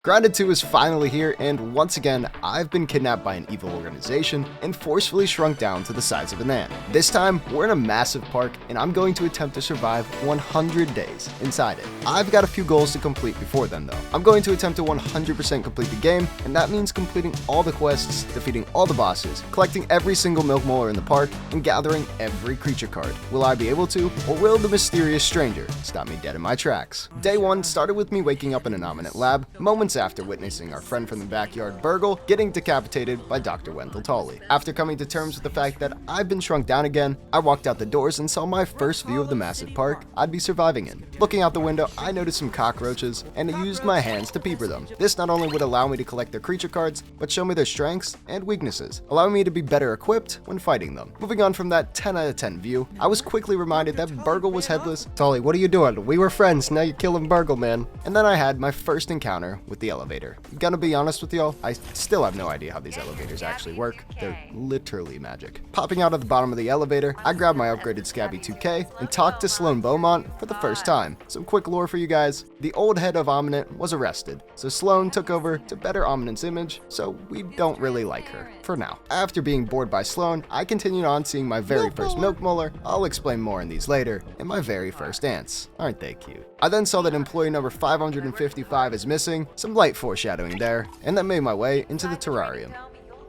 Grounded 2 is finally here, and once again, I've been kidnapped by an evil organization and forcefully shrunk down to the size of an ant. This time, we're in a massive park, and I'm going to attempt to survive 100 days inside it. I've got a few goals to complete before then though. I'm going to attempt to 100% complete the game, and that means completing all the quests, defeating all the bosses, collecting every single milk molar in the park, and gathering every creature card. Will I be able to, or will the mysterious stranger stop me dead in my tracks? Day 1 started with me waking up in an ominous lab, moments after witnessing our friend from the backyard, Burgle, getting decapitated by Dr. Wendell Tolley. After coming to terms with the fact that I've been shrunk down again, I walked out the doors and saw my first view of the massive park I'd be surviving in. Looking out the window, I noticed some cockroaches and used my hands to peeper them. This not only would allow me to collect their creature cards, but show me their strengths and weaknesses, allowing me to be better equipped when fighting them. Moving on from that 10 out of 10 view, I was quickly reminded that Burgle was headless. Tolley, what are you doing? We were friends, now you're killing Burgle, man. And then I had my first encounter with the elevator. Gonna be honest with y'all, I still have no idea how these elevators actually work. They're literally magic. Popping out of the bottom of the elevator, I grabbed my upgraded Scabby 2K and talked to Sloan Beaumont for the first time. Some quick lore for you guys. The old head of Omnant was arrested, so Sloan took over to better Omnant's image, so we don't really like her, for now. After being bored by Sloan, I continued on seeing my very first milk molar, I'll explain more on these later, and my very first ants. Aren't they cute? I then saw that employee number 555 is missing, some light foreshadowing there, and then made my way into the terrarium.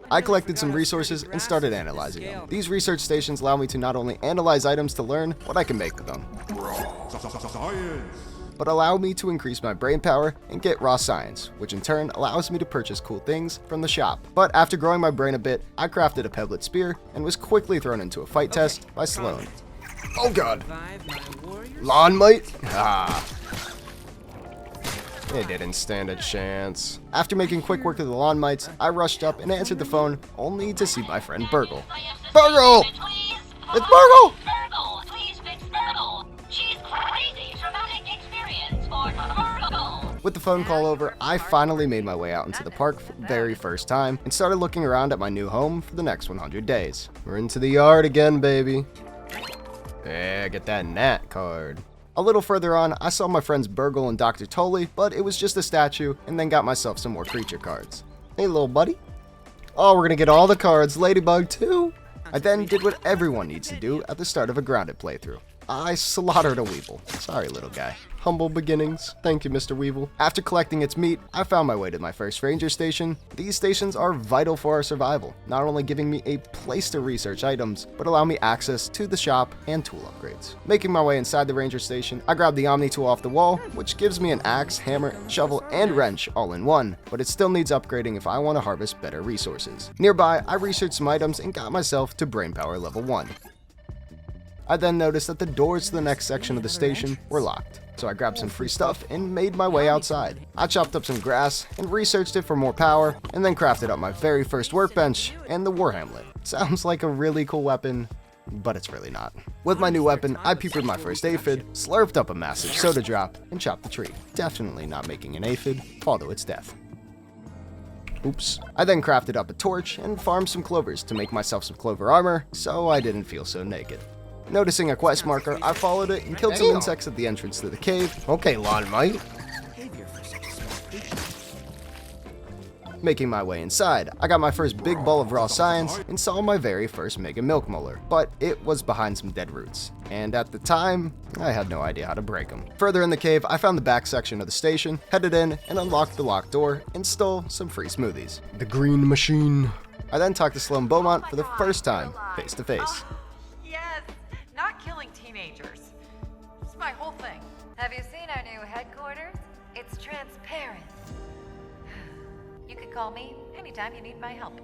I collected some resources and started analyzing them. These research stations allow me to not only analyze items to learn what I can make with them, but allow me to increase my brain power and get raw science, which in turn allows me to purchase cool things from the shop. But after growing my brain a bit, I crafted a pebblet spear and was quickly thrown into a fight test by Sloan. Oh god! Lawn mite? Ah. They didn't stand a chance. After making quick work of the lawn mites, I rushed up and answered the phone, only to see my friend Burgle. Burgle! It's Burgle! Burgle, please fix Burgle. She's crazy. Traumatic experience for Burgle. With the phone call over, I finally made my way out into the park for the very first time and started looking around at my new home for the next 100 days. We're into the yard again, baby. Yeah, get that Nat card. A little further on, I saw my friends Burgle and Dr. Tolley, but it was just a statue, and then got myself some more creature cards. Hey, little buddy. Oh, we're gonna get all the cards, Ladybug too. I then did what everyone needs to do at the start of a grounded playthrough. I slaughtered a Weevil. Sorry, little guy. Humble beginnings. Thank you, Mr. Weevil. After collecting its meat, I found my way to my first ranger station. These stations are vital for our survival, not only giving me a place to research items, but allow me access to the shop and tool upgrades. Making my way inside the ranger station, I grabbed the Omni tool off the wall, which gives me an axe, hammer, shovel, and wrench all in one, but it still needs upgrading if I want to harvest better resources. Nearby, I researched some items and got myself to brain power level 1. I then noticed that the doors to the next section of the station were locked, so I grabbed some free stuff and made my way outside. I chopped up some grass and researched it for more power, and then crafted up my very first workbench and the war hamlet. Sounds like a really cool weapon, but it's really not. With my new weapon, I peepered my first aphid, slurped up a massive soda drop, and chopped the tree. Definitely not making an aphid fall to its death. Oops. I then crafted up a torch and farmed some clovers to make myself some clover armor, so I didn't feel so naked. Noticing a quest marker, I followed it and killed some insects at the entrance to the cave. Okay, lawn mite. Making my way inside, I got my first big bowl of raw science and saw my very first mega milk molar, but it was behind some dead roots, and at the time, I had no idea how to break them. Further in the cave, I found the back section of the station, headed in and unlocked the locked door and stole some free smoothies. The green machine. I then talked to Sloan Beaumont for the first time, face to face. Not killing teenagers. It's my whole thing. Have you seen our new headquarters? It's transparent. You can call me anytime you need my help.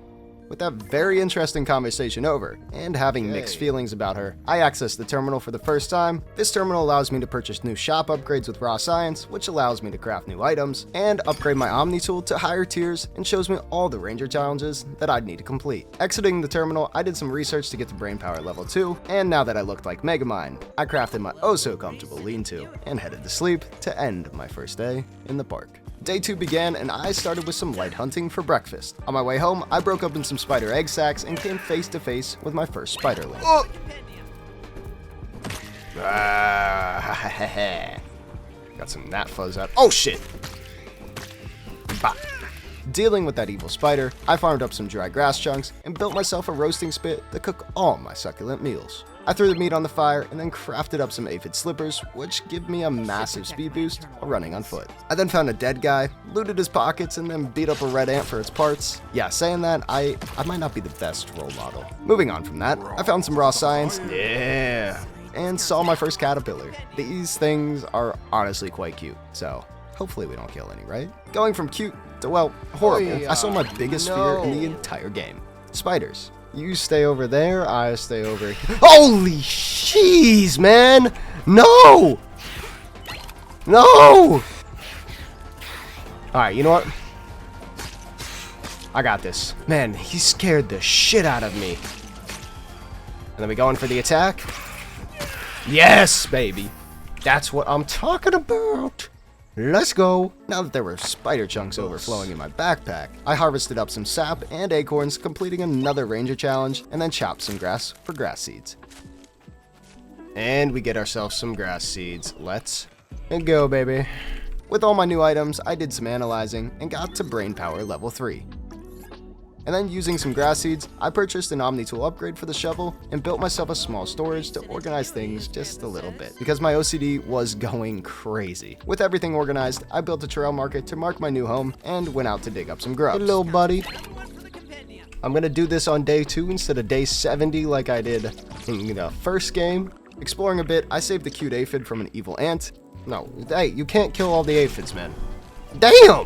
With that very interesting conversation over, and having mixed feelings about her, I accessed the terminal for the first time. This terminal allows me to purchase new shop upgrades with raw science, which allows me to craft new items, and upgrade my Omni tool to higher tiers, and shows me all the ranger challenges that I'd need to complete. Exiting the terminal, I did some research to get to brain power level 2, and now that I looked like Megamind, I crafted my oh-so-comfortable lean-to, and headed to sleep to end my first day in the park. Day 2 began, and I started with some light hunting for breakfast. On my way home, I broke open some spider egg sacs and came face to face with my first spiderling. Oh! Got some gnat fuzz out. Oh shit! Bah. Dealing with that evil spider, I farmed up some dry grass chunks and built myself a roasting spit to cook all my succulent meals. I threw the meat on the fire and then crafted up some aphid slippers, which give me a massive speed boost while running on foot. I then found a dead guy, looted his pockets, and then beat up a red ant for its parts. Yeah, saying that, I might not be the best role model. Moving on from that, I found some raw science, and saw my first caterpillar. These things are honestly quite cute, so hopefully we don't kill any, right? Going from cute to, well, horrible, I saw my biggest fear in the entire game. Spiders. You stay over there, I stay over here. Holy jeez, man! No! No! Alright, you know what? I got this. Man, he scared the shit out of me. And then we go in for the attack. Yes, baby! That's what I'm talking about! Let's go! Now that there were spider chunks overflowing in my backpack, I harvested up some sap and acorns, completing another ranger challenge, and then chopped some grass for grass seeds. And we get ourselves some grass seeds. Let's go, baby. With all my new items, I did some analyzing and got to brain power level 3. And then using some grass seeds, I purchased an Omni tool upgrade for the shovel and built myself a small storage to organize things just a little bit, because my OCD was going crazy. With everything organized, I built a trail marker to mark my new home and went out to dig up some grubs. Hey, little buddy. I'm gonna do this on day 2 instead of day 70 like I did in the first game. Exploring a bit, I saved the cute aphid from an evil ant. No, hey, you can't kill all the aphids, man. Damn!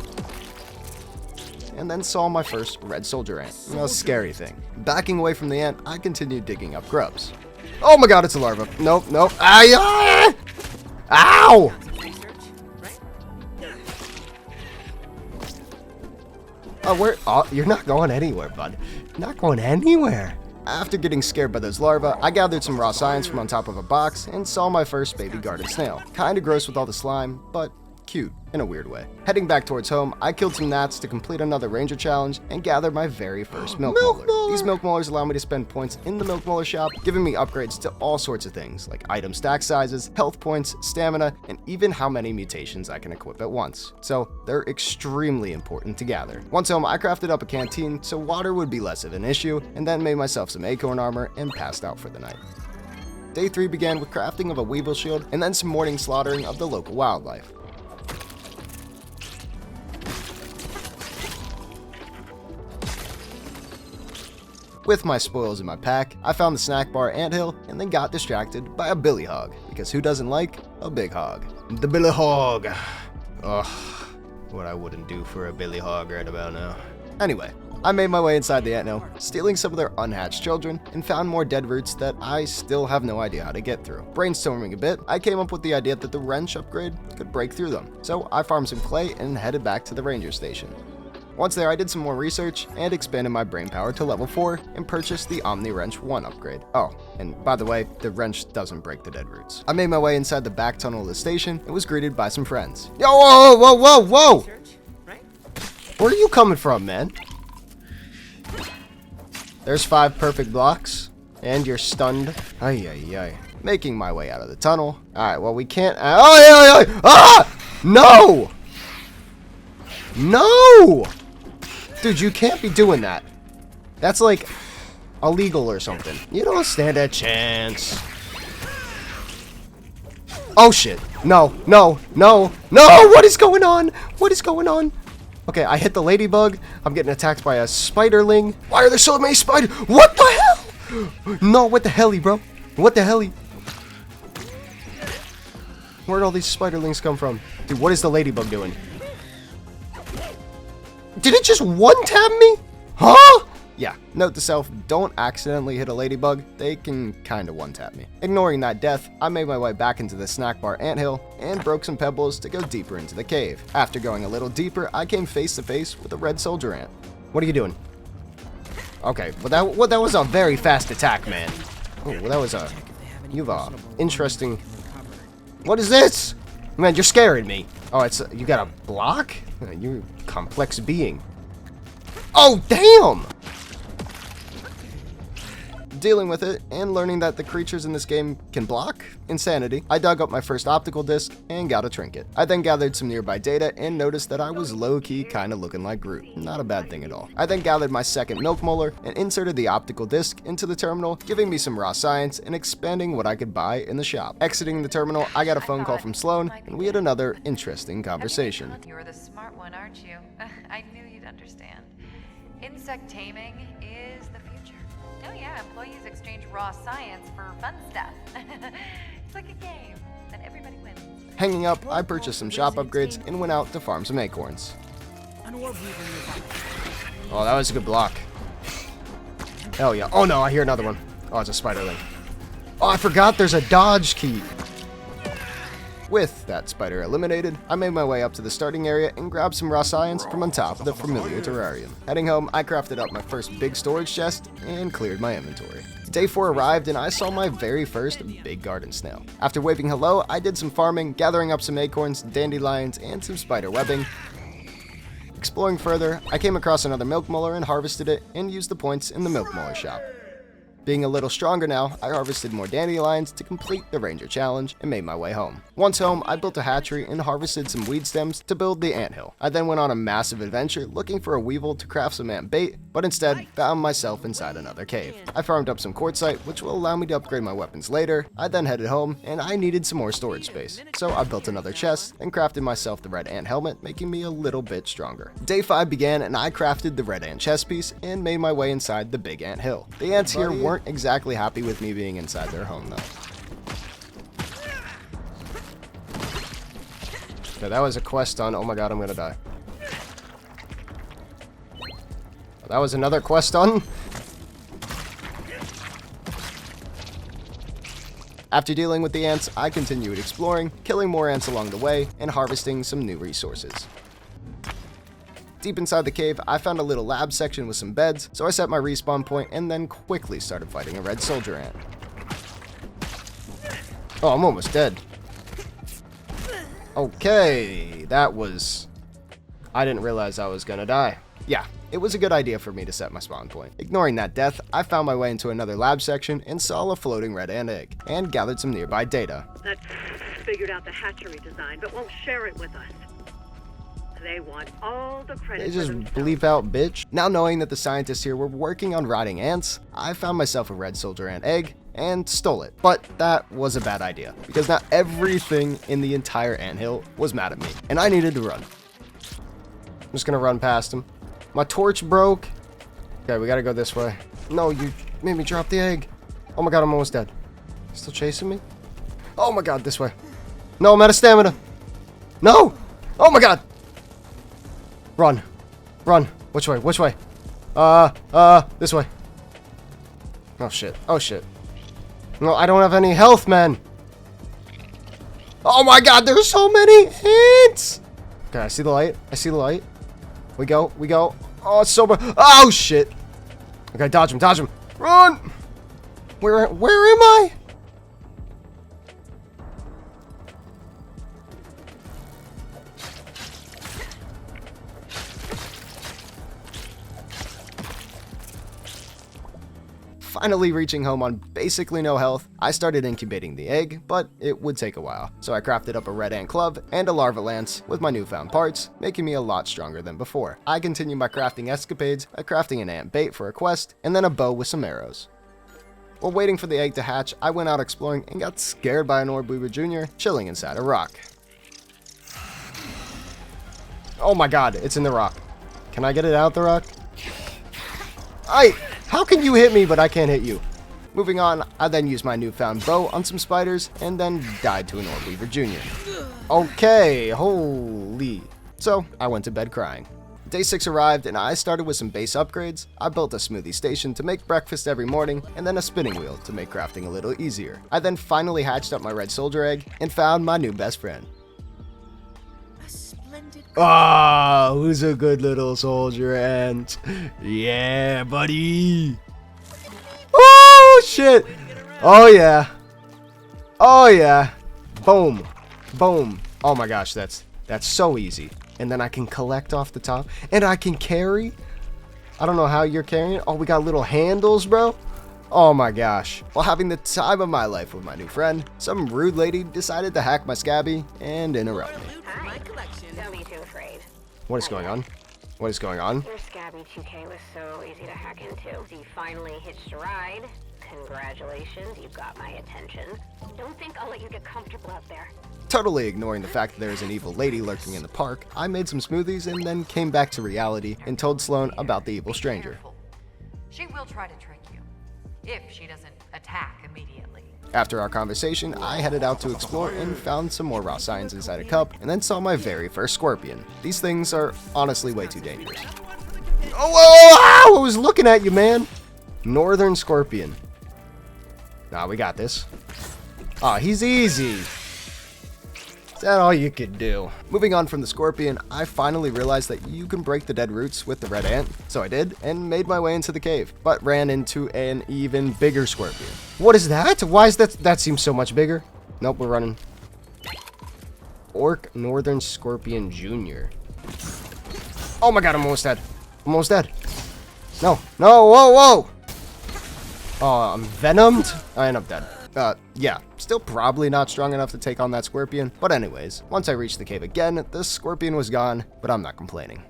And then saw my first red soldier ant. A scary thing. Backing away from the ant, I continued digging up grubs. Oh my god, it's a larva. Nope, nope. Ah! Ow! Oh, where? Oh, you're not going anywhere, bud. Not going anywhere. After getting scared by those larvae, I gathered some raw science from on top of a box and saw my first baby garden snail. Kinda gross with all the slime, but cute in a weird way. Heading back towards home, I killed some gnats to complete another ranger challenge and gathered my very first milk molar. These milk molars allow me to spend points in the milk molar shop, giving me upgrades to all sorts of things like item stack sizes, health points, stamina, and even how many mutations I can equip at once. So they're extremely important to gather. Once home, I crafted up a canteen so water would be less of an issue, and then made myself some acorn armor and passed out for the night. Day 3 began with crafting of a weevil shield and then some morning slaughtering of the local wildlife. With my spoils in my pack, I found the snack bar anthill and then got distracted by a billy hog, because who doesn't like a big hog? The billy hog! Ugh, what I wouldn't do for a billy hog right about now. Anyway, I made my way inside the anthill, stealing some of their unhatched children, and found more dead roots that I still have no idea how to get through. Brainstorming a bit, I came up with the idea that the wrench upgrade could break through them, so I farmed some clay and headed back to the ranger station. Once there, I did some more research and expanded my brain power to level 4 and purchased the Omni Wrench 1 upgrade. Oh, and by the way, the wrench doesn't break the dead roots. I made my way inside the back tunnel of the station and was greeted by some friends. Yo, whoa, whoa, whoa, whoa! Where are you coming from, man? There's 5 perfect blocks, and you're stunned. Ay, ay, ay. Making my way out of the tunnel. Alright, well, we can't. Oh, ay, ay, ay. Ah! No! No! Dude, you can't be doing that. That's like illegal or something. You don't stand a chance. Oh shit. No, no, no, no! What is going on? What is going on? Okay, I hit the ladybug. I'm getting attacked by a spiderling. Why are there so many spiders? What the hell? No, what the helly, bro? What the helly? Where'd all these spiderlings come from? Dude, what is the ladybug doing? Did it just one-tap me? Huh? Yeah, note to self, don't accidentally hit a ladybug. They can kinda one-tap me. Ignoring that death, I made my way back into the snack bar anthill and broke some pebbles to go deeper into the cave. After going a little deeper, I came face to face with a red soldier ant. What are you doing? Okay, well that was a very fast attack, man. Oh, well that was you've interesting. What is this? Man, you're scaring me. Oh, it's you got a block? You're a complex being. Oh, damn! Dealing with it and learning that the creatures in this game can block insanity, I dug up my first optical disc and got a trinket. I then gathered some nearby data and noticed that I was low-key kinda looking like Groot. Not a bad thing at all. I then gathered my second milk molar and inserted the optical disc into the terminal, giving me some raw science and expanding what I could buy in the shop. Exiting the terminal, I got a phone call from Sloan, and we had another interesting conversation. You're the smart one, aren't you? I knew you'd understand. Insect taming is the future. Oh yeah, employees exchange raw science for fun stuff. It's like a game, and everybody wins. Hanging up, I purchased some shop upgrades and went out to farm some acorns. Oh, that was a good block. Hell yeah. Oh no, I hear another one. Oh, it's a spiderling. Oh, I forgot there's a dodge key. With that spider eliminated, I made my way up to the starting area and grabbed some raw science from on top of the familiar terrarium. Heading home, I crafted up my first big storage chest and cleared my inventory. Day 4 arrived and I saw my very first big garden snail. After waving hello, I did some farming, gathering up some acorns, dandelions, and some spider webbing. Exploring further, I came across another milk molar and harvested it and used the points in the milk molar shop. Being a little stronger now, I harvested more dandelions to complete the ranger challenge and made my way home. Once home, I built a hatchery and harvested some weed stems to build the anthill. I then went on a massive adventure looking for a weevil to craft some ant bait, but instead found myself inside another cave. I farmed up some quartzite, which will allow me to upgrade my weapons later. I then headed home, and I needed some more storage space. So I built another chest and crafted myself the red ant helmet, making me a little bit stronger. Day 5 began, and I crafted the red ant chest piece and made my way inside the big ant hill. The ants here weren't exactly happy with me being inside their home though. Okay, that was a quest on. Oh my god, I'm gonna die. That was another quest on. After dealing with the ants, I continued exploring, killing more ants along the way, and harvesting some new resources. Deep inside the cave, I found a little lab section with some beds, so I set my respawn point and then quickly started fighting a red soldier ant. Oh, I'm almost dead. Okay, that was... I didn't realize I was gonna die. Yeah, it was a good idea for me to set my spawn point. Ignoring that death, I found my way into another lab section and saw a floating red ant egg, and gathered some nearby data. That figured out the hatchery design, but won't share it with us. They want all the credit. They just bleep out, bitch. Now knowing that the scientists here were working on rotting ants, I found myself a red soldier ant egg and stole it. But that was a bad idea, because now everything in the entire anthill was mad at me, and I needed to run. I'm just gonna run past him. My torch broke. Okay, we gotta go this way. No, you made me drop the egg. Oh my god, I'm almost dead. Still chasing me? Oh my god, this way. No, I'm out of stamina. No! Oh my god! Run. Run. Which way? Which way? This way. Oh shit. Oh shit. No, I don't have any health, man. Oh my god, there's so many ants! Okay, I see the light. I see the light. We go. We go. Oh, it's so bad. Oh shit. Okay, dodge him. Dodge him. Run! Where am I? Finally reaching home on basically no health, I started incubating the egg, but it would take a while. So I crafted up a red ant club and a larva lance with my newfound parts, making me a lot stronger than before. I continued my crafting escapades by crafting an ant bait for a quest, and then a bow with some arrows. While waiting for the egg to hatch, I went out exploring and got scared by an orb weaver jr. chilling inside a rock. Oh my god, it's in the rock. Can I get it out the rock? How can you hit me but I can't hit you? Moving on, I then used my newfound bow on some spiders and then died to an orb weaver jr. Okay, holy. So I went to bed crying. Day 6 arrived and I started with some base upgrades. I built a smoothie station to make breakfast every morning and then a spinning wheel to make crafting a little easier. I then finally hatched up my red soldier egg and found my new best friend. Ah, who's a good little soldier ant? Yeah, buddy. Oh, shit. Oh, yeah. Oh, yeah. Boom. Boom. Oh, my gosh, that's so easy. And then I can collect off the top. And I can carry. I don't know how you're carrying it. Oh, we got little handles, bro. Oh my gosh. While having the time of my life with my new friend, some rude lady decided to hack my Scabby and interrupt me. Hi. Don't be too afraid. What is going on? What is going on? Your Scabby 2K was so easy to hack into. You finally hitched a ride. Congratulations, you got my attention. Don't think I'll let you get comfortable out there. Totally ignoring the fact that there is an evil lady lurking in the park, I made some smoothies and then came back to reality and told Sloan about the evil stranger. Careful. She will try to trick you, if she doesn't attack immediately. After our conversation, I headed out to explore and found some more raw science inside a cup, and then saw my very first scorpion. These things are honestly way too dangerous. Oh, I was looking at you, man! Northern scorpion. Nah, we got this. Aw, he's easy. Is that all you could do? Moving on from the scorpion, I finally realized that you can break the dead roots with the red ant. So I did, and made my way into the cave, but ran into an even bigger scorpion. What is that? Why is that? That seems so much bigger. Nope, we're running. Orc Northern Scorpion Jr. Oh my god, I'm almost dead. I'm almost dead. No, no, whoa, whoa! Oh, I'm venomed? I end up dead. Yeah, still probably not strong enough to take on that scorpion. But anyways, once I reached the cave again, the scorpion was gone, but I'm not complaining.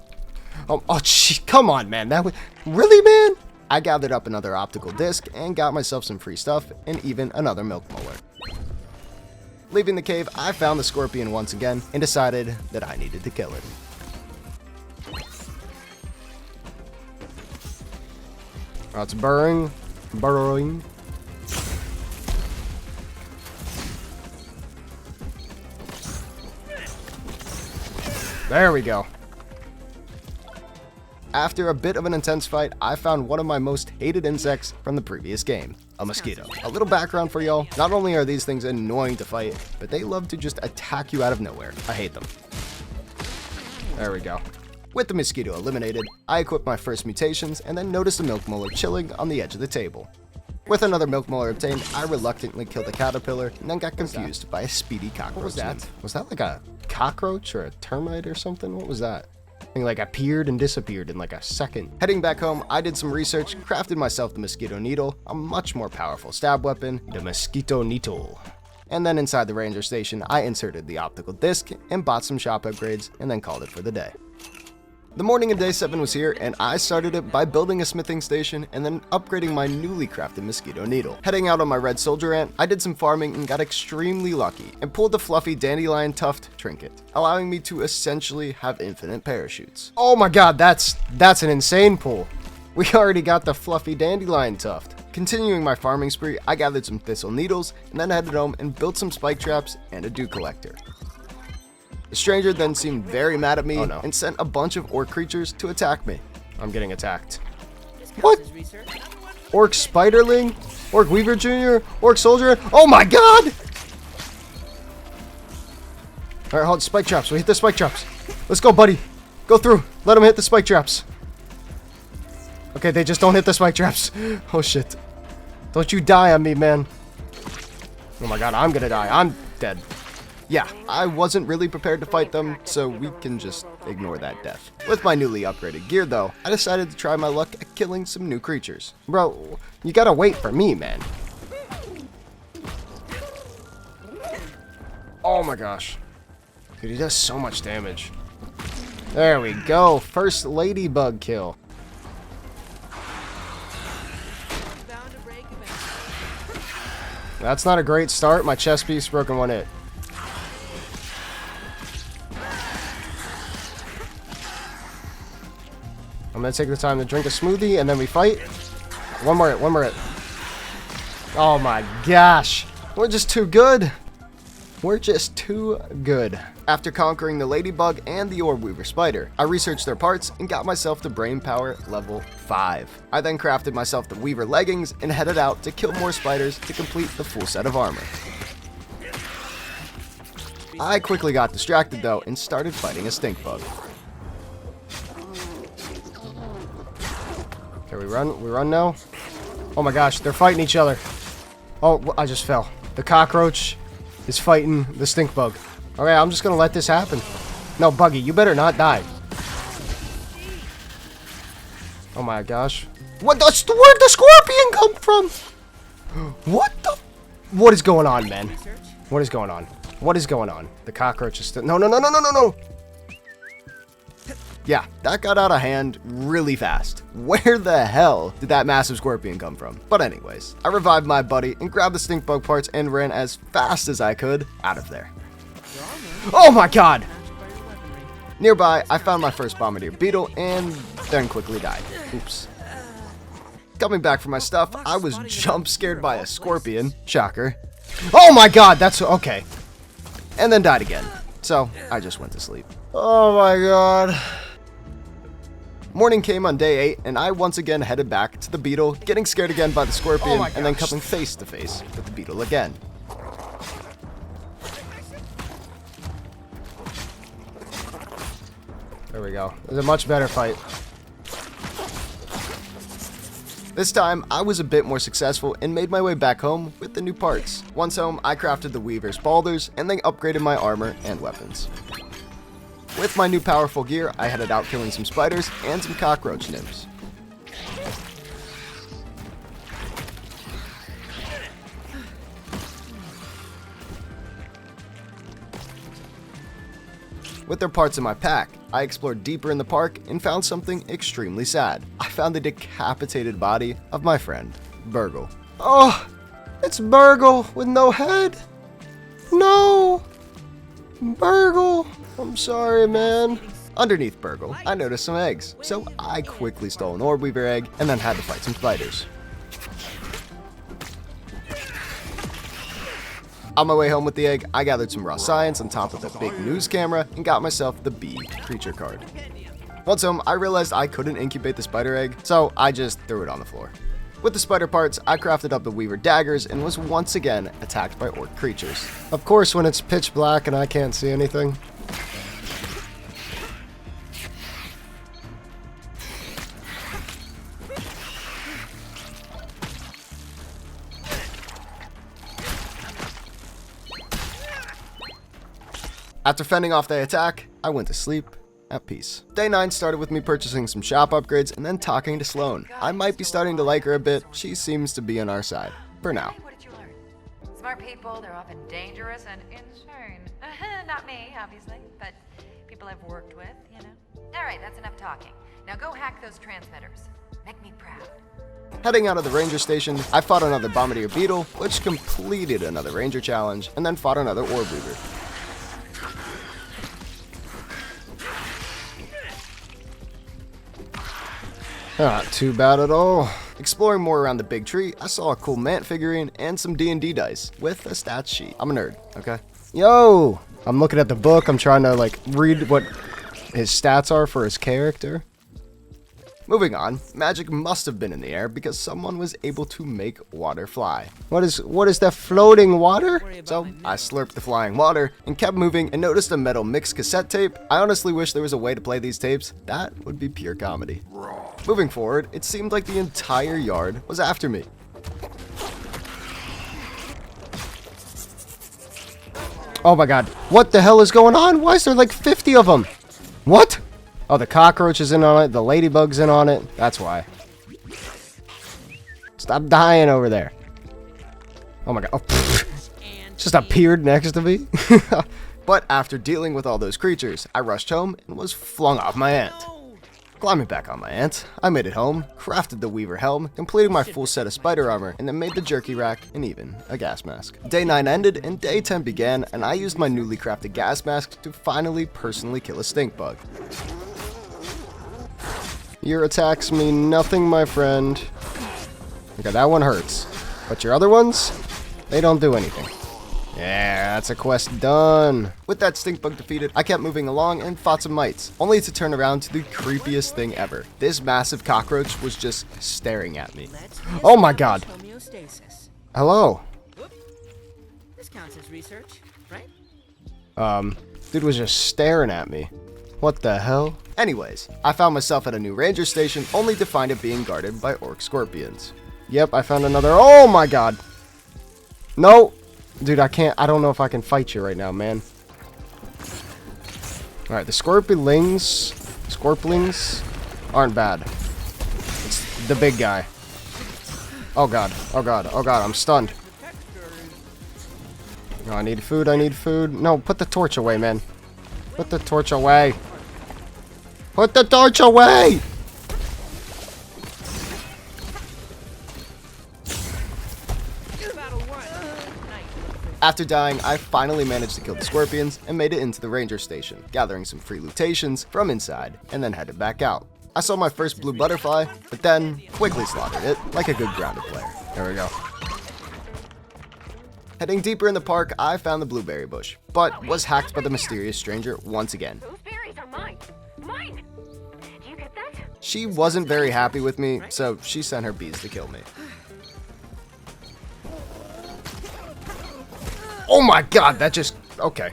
Oh, gee, come on, man. That was... Really, man? I gathered up another optical disc and got myself some free stuff and even another milk molar. Leaving the cave, I found the scorpion once again and decided that I needed to kill it. Oh, it's burrowing. There we go. After a bit of an intense fight, I found one of my most hated insects from the previous game, a mosquito. A little background for y'all, not only are these things annoying to fight, but they love to just attack you out of nowhere. I hate them. There we go. With the mosquito eliminated, I equipped my first mutations and then noticed a milk molar chilling on the edge of the table. With another milk molar obtained, I reluctantly killed the caterpillar and then got confused by a speedy cockroach. What was that? Was that like a cockroach or a termite or something? What was that? I think like appeared and disappeared in like a second. Heading back home, I did some research, crafted myself the mosquito needle, a much more powerful stab weapon, the mosquito needle. And then inside the ranger station, I inserted the optical disc and bought some shop upgrades and then called it for the day. The morning of day 7 was here, and I started it by building a smithing station and then upgrading my newly crafted mosquito needle. Heading out on my red soldier ant, I did some farming and got extremely lucky and pulled the fluffy dandelion tuft trinket, allowing me to essentially have infinite parachutes. Oh my god, that's an insane pull. We already got the fluffy dandelion tuft. Continuing my farming spree, I gathered some thistle needles and then headed home and built some spike traps and a dew collector. The stranger then seemed very mad at me and sent a bunch of orc creatures to attack me. I'm getting attacked. What? Orc Spiderling? Orc Weaver Jr.? Orc Soldier? Oh my god! Alright, hold spike traps. We hit the spike traps. Let's go, buddy. Go through. Let him hit the spike traps. Okay, they just don't hit the spike traps. Oh shit. Don't you die on me, man. Oh my god, I'm gonna die. I'm dead. Yeah, I wasn't really prepared to fight them, so we can just ignore that death. With my newly upgraded gear though, I decided to try my luck at killing some new creatures. Bro, you gotta wait for me, man. Oh my gosh. Dude, he does so much damage. There we go, first ladybug kill. That's not a great start, my chest piece broke in one hit. I'm gonna take the time to drink a smoothie and then we fight. One more hit. Oh my gosh. We're just too good. We're just too good. After conquering the ladybug and the orb weaver spider, I researched their parts and got myself to brain power level 5. I then crafted myself the weaver leggings and headed out to kill more spiders to complete the full set of armor. I quickly got distracted though and started fighting a stink bug. Okay, we run now. Oh my gosh, they're fighting each other. Oh, I just fell. The cockroach is fighting the stink bug. Okay, I'm just gonna let this happen. No, Buggy, you better not die. Oh my gosh. Where'd the scorpion come from? What is going on, man? What is going on? What is going on? The cockroach is still... No. Yeah, that got out of hand really fast. Where the hell did that massive scorpion come from? But anyways, I revived my buddy and grabbed the stink bug parts and ran as fast as I could out of there. Oh my god! Nearby, I found my first bombardier beetle and then quickly died. Oops. Coming back for my stuff, I was jump scared by a scorpion. Shocker. Oh my god, that's okay. And then died again. So, I just went to sleep. Oh my god. Morning came on day 8, and I once again headed back to the beetle, getting scared again by the scorpion, and then coming face to face with the beetle again. There we go. It was a much better fight. This time, I was a bit more successful and made my way back home with the new parts. Once home, I crafted the Weaver's balders and then upgraded my armor and weapons. With my new powerful gear, I headed out killing some spiders and some cockroach nymphs. With their parts in my pack, I explored deeper in the park and found something extremely sad. I found the decapitated body of my friend, Burgle. Oh, it's Burgle with no head. No, Burgle. I'm sorry, man. Underneath Burgle, I noticed some eggs, so I quickly stole an orb weaver egg and then had to fight some spiders. On my way home with the egg, I gathered some raw science on top of the big news camera and got myself the bee creature card. Once home, I realized I couldn't incubate the spider egg, so I just threw it on the floor. With the spider parts, I crafted up the weaver daggers and was once again attacked by orc creatures. Of course, when it's pitch black and I can't see anything. After fending off the attack, I went to sleep at peace. Day 9 started with me purchasing some shop upgrades and then talking to Sloane. I might be starting to like her a bit. She seems to be on our side. For now. What did you learn? Smart people, they're often dangerous and insane. Not me, obviously, but people I've worked with, you know. Alright, that's enough talking. Now go hack those transmitters. Make me proud. Heading out of the ranger station, I fought another bombardier beetle, which completed another ranger challenge, and then fought another orb weaver. Not too bad at all. Exploring more around the big tree, I saw a cool Mant figurine and some D&D dice with a stats sheet. I'm a nerd, okay? Yo! I'm looking at the book. I'm trying to, read what his stats are for his character. Moving on, magic must have been in the air because someone was able to make water fly. What is that floating water? So I slurped the flying water and kept moving and noticed a metal mix cassette tape. I honestly wish there was a way to play these tapes. That would be pure comedy. Moving forward, it seemed like the entire yard was after me. Oh my god, what the hell is going on? Why is there like 50 of them? What? Oh, the cockroach is in on it, the ladybug's in on it. That's why. Stop dying over there. Oh my god. Oh, just appeared next to me. But after dealing with all those creatures, I rushed home and was flung off my ant. Climbing back on my ant, I made it home, crafted the Weaver helm, completed my full set of spider armor, and then made the jerky rack and even a gas mask. Day 9 ended and day 10 began, and I used my newly crafted gas mask to finally personally kill a stink bug. Your attacks mean nothing, my friend. Okay, that one hurts. But your other ones, they don't do anything. Yeah, that's a quest done. With that stink bug defeated, I kept moving along and fought some mites, only to turn around to the creepiest thing ever. This massive cockroach was just staring at me. Oh my god. Hello. This counts as research, right? Dude was just staring at me. What the hell? Anyways, I found myself at a new ranger station only to find it being guarded by orc scorpions. Yep, I found another. Oh my god. No. Dude, I don't know if I can fight you right now, man. Alright, the scorpions aren't bad. It's the big guy. Oh god, oh god, oh god, I'm stunned. No, I need food, I need food. No, put the torch away, man. Put the torch away. Put the torch away! After dying, I finally managed to kill the scorpions and made it into the ranger station, gathering some free lootations from inside, and then headed back out. I saw my first blue butterfly, but then quickly slaughtered it like a good grounded player. There we go. Heading deeper in the park, I found the blueberry bush, but was hacked by the mysterious stranger once again. Those berries are mine. Mine! Do you get that? She wasn't very happy with me, so she sent her bees to kill me. Oh my god, that just... okay.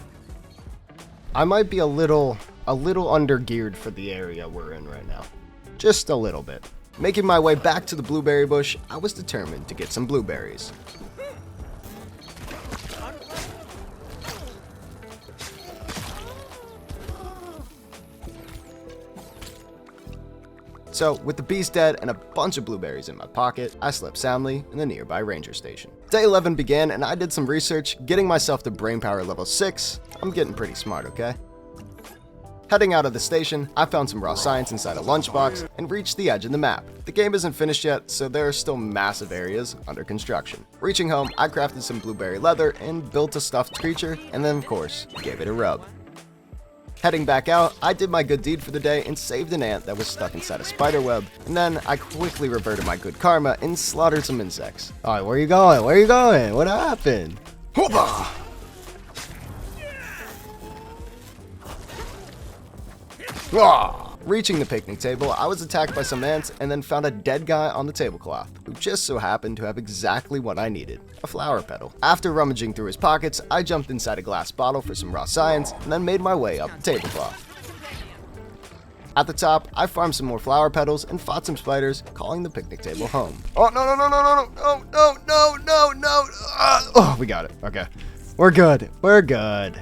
I might be a little under-geared for the area we're in right now. Just a little bit. Making my way back to the blueberry bush, I was determined to get some blueberries. So, with the beast dead and a bunch of blueberries in my pocket, I slept soundly in the nearby ranger station. Day 11 began and I did some research, getting myself to brain power level 6. I'm getting pretty smart, okay? Heading out of the station, I found some raw science inside a lunchbox and reached the edge of the map. The game isn't finished yet, so there are still massive areas under construction. Reaching home, I crafted some blueberry leather and built a stuffed creature, and then of course, gave it a rub. Heading back out, I did my good deed for the day and saved an ant that was stuck inside a spider web, and then I quickly reverted my good karma and slaughtered some insects. Alright, where you going? Where you going? What happened? Hoopa! Ah! Reaching the picnic table, I was attacked by some ants and then found a dead guy on the tablecloth, who just so happened to have exactly what I needed, a flower petal. After rummaging through his pockets, I jumped inside a glass bottle for some raw science and then made my way up the tablecloth. At the top, I farmed some more flower petals and fought some spiders, calling the picnic table home. Oh, no, no, no, no, no, no, no, no, no, no. Oh, we got it. Okay. We're good. We're good.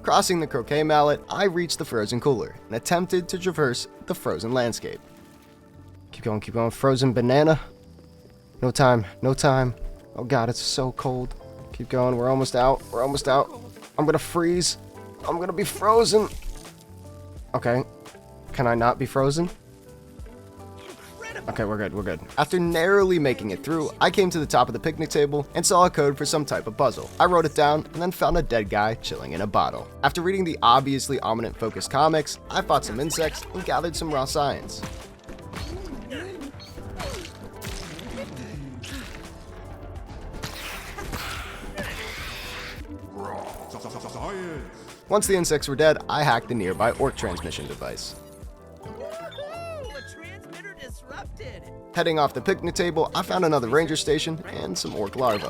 Crossing the croquet mallet, I reached the frozen cooler and attempted to traverse the frozen landscape. Keep going, frozen banana. No time, no time. Oh god, it's so cold. Keep going, we're almost out, we're almost out. I'm gonna freeze. I'm gonna be frozen. Okay, can I not be frozen? Okay, we're good, we're good. After narrowly making it through, I came to the top of the picnic table and saw a code for some type of puzzle. I wrote it down and then found a dead guy chilling in a bottle. After reading the obviously ominous-focused comics, I fought some insects and gathered some raw science. Once the insects were dead, I hacked the nearby orc transmission device. Heading off the picnic table, I found another ranger station and some orc larvae.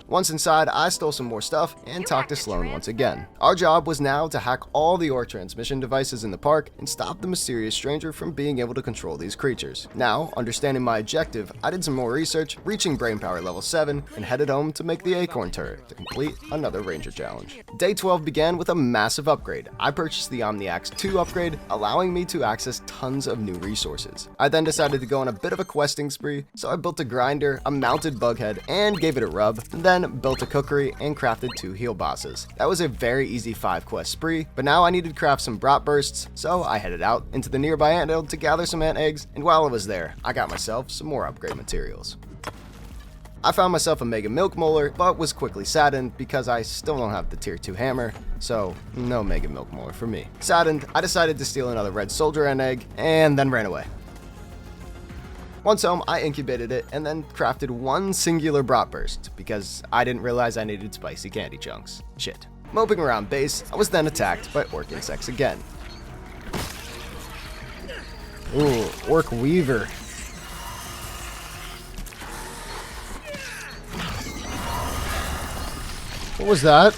Once inside, I stole some more stuff and talked to Sloan once again. Our job was now to hack all the orc transmission devices in the park and stop the mysterious stranger from being able to control these creatures. Now, understanding my objective, I did some more research, reaching brain power level 7, and headed home to make the acorn turret to complete another ranger challenge. Day 12 began with a massive upgrade. I purchased the Omniax 2 upgrade, allowing me to access tons of new resources. I then decided to go on a bit of a questing spree, so I built a grinder, a mounted bughead, and gave it a rub, and then built a cookery and crafted 2 heal bosses. That was a very easy 5 quest spree, but now I needed to craft some brat bursts, so I headed out into the nearby anthill to gather some ant eggs, and while I was there, I got myself some more upgrade materials. I found myself a mega milk molar, but was quickly saddened because I still don't have the tier 2 hammer, so no mega milk molar for me. Saddened, I decided to steal another red soldier ant egg, and then ran away. Once home, I incubated it and then crafted 1 singular bratwurst because I didn't realize I needed spicy candy chunks. Shit. Moping around base, I was then attacked by orc insects again. Ooh, orc weaver. What was that?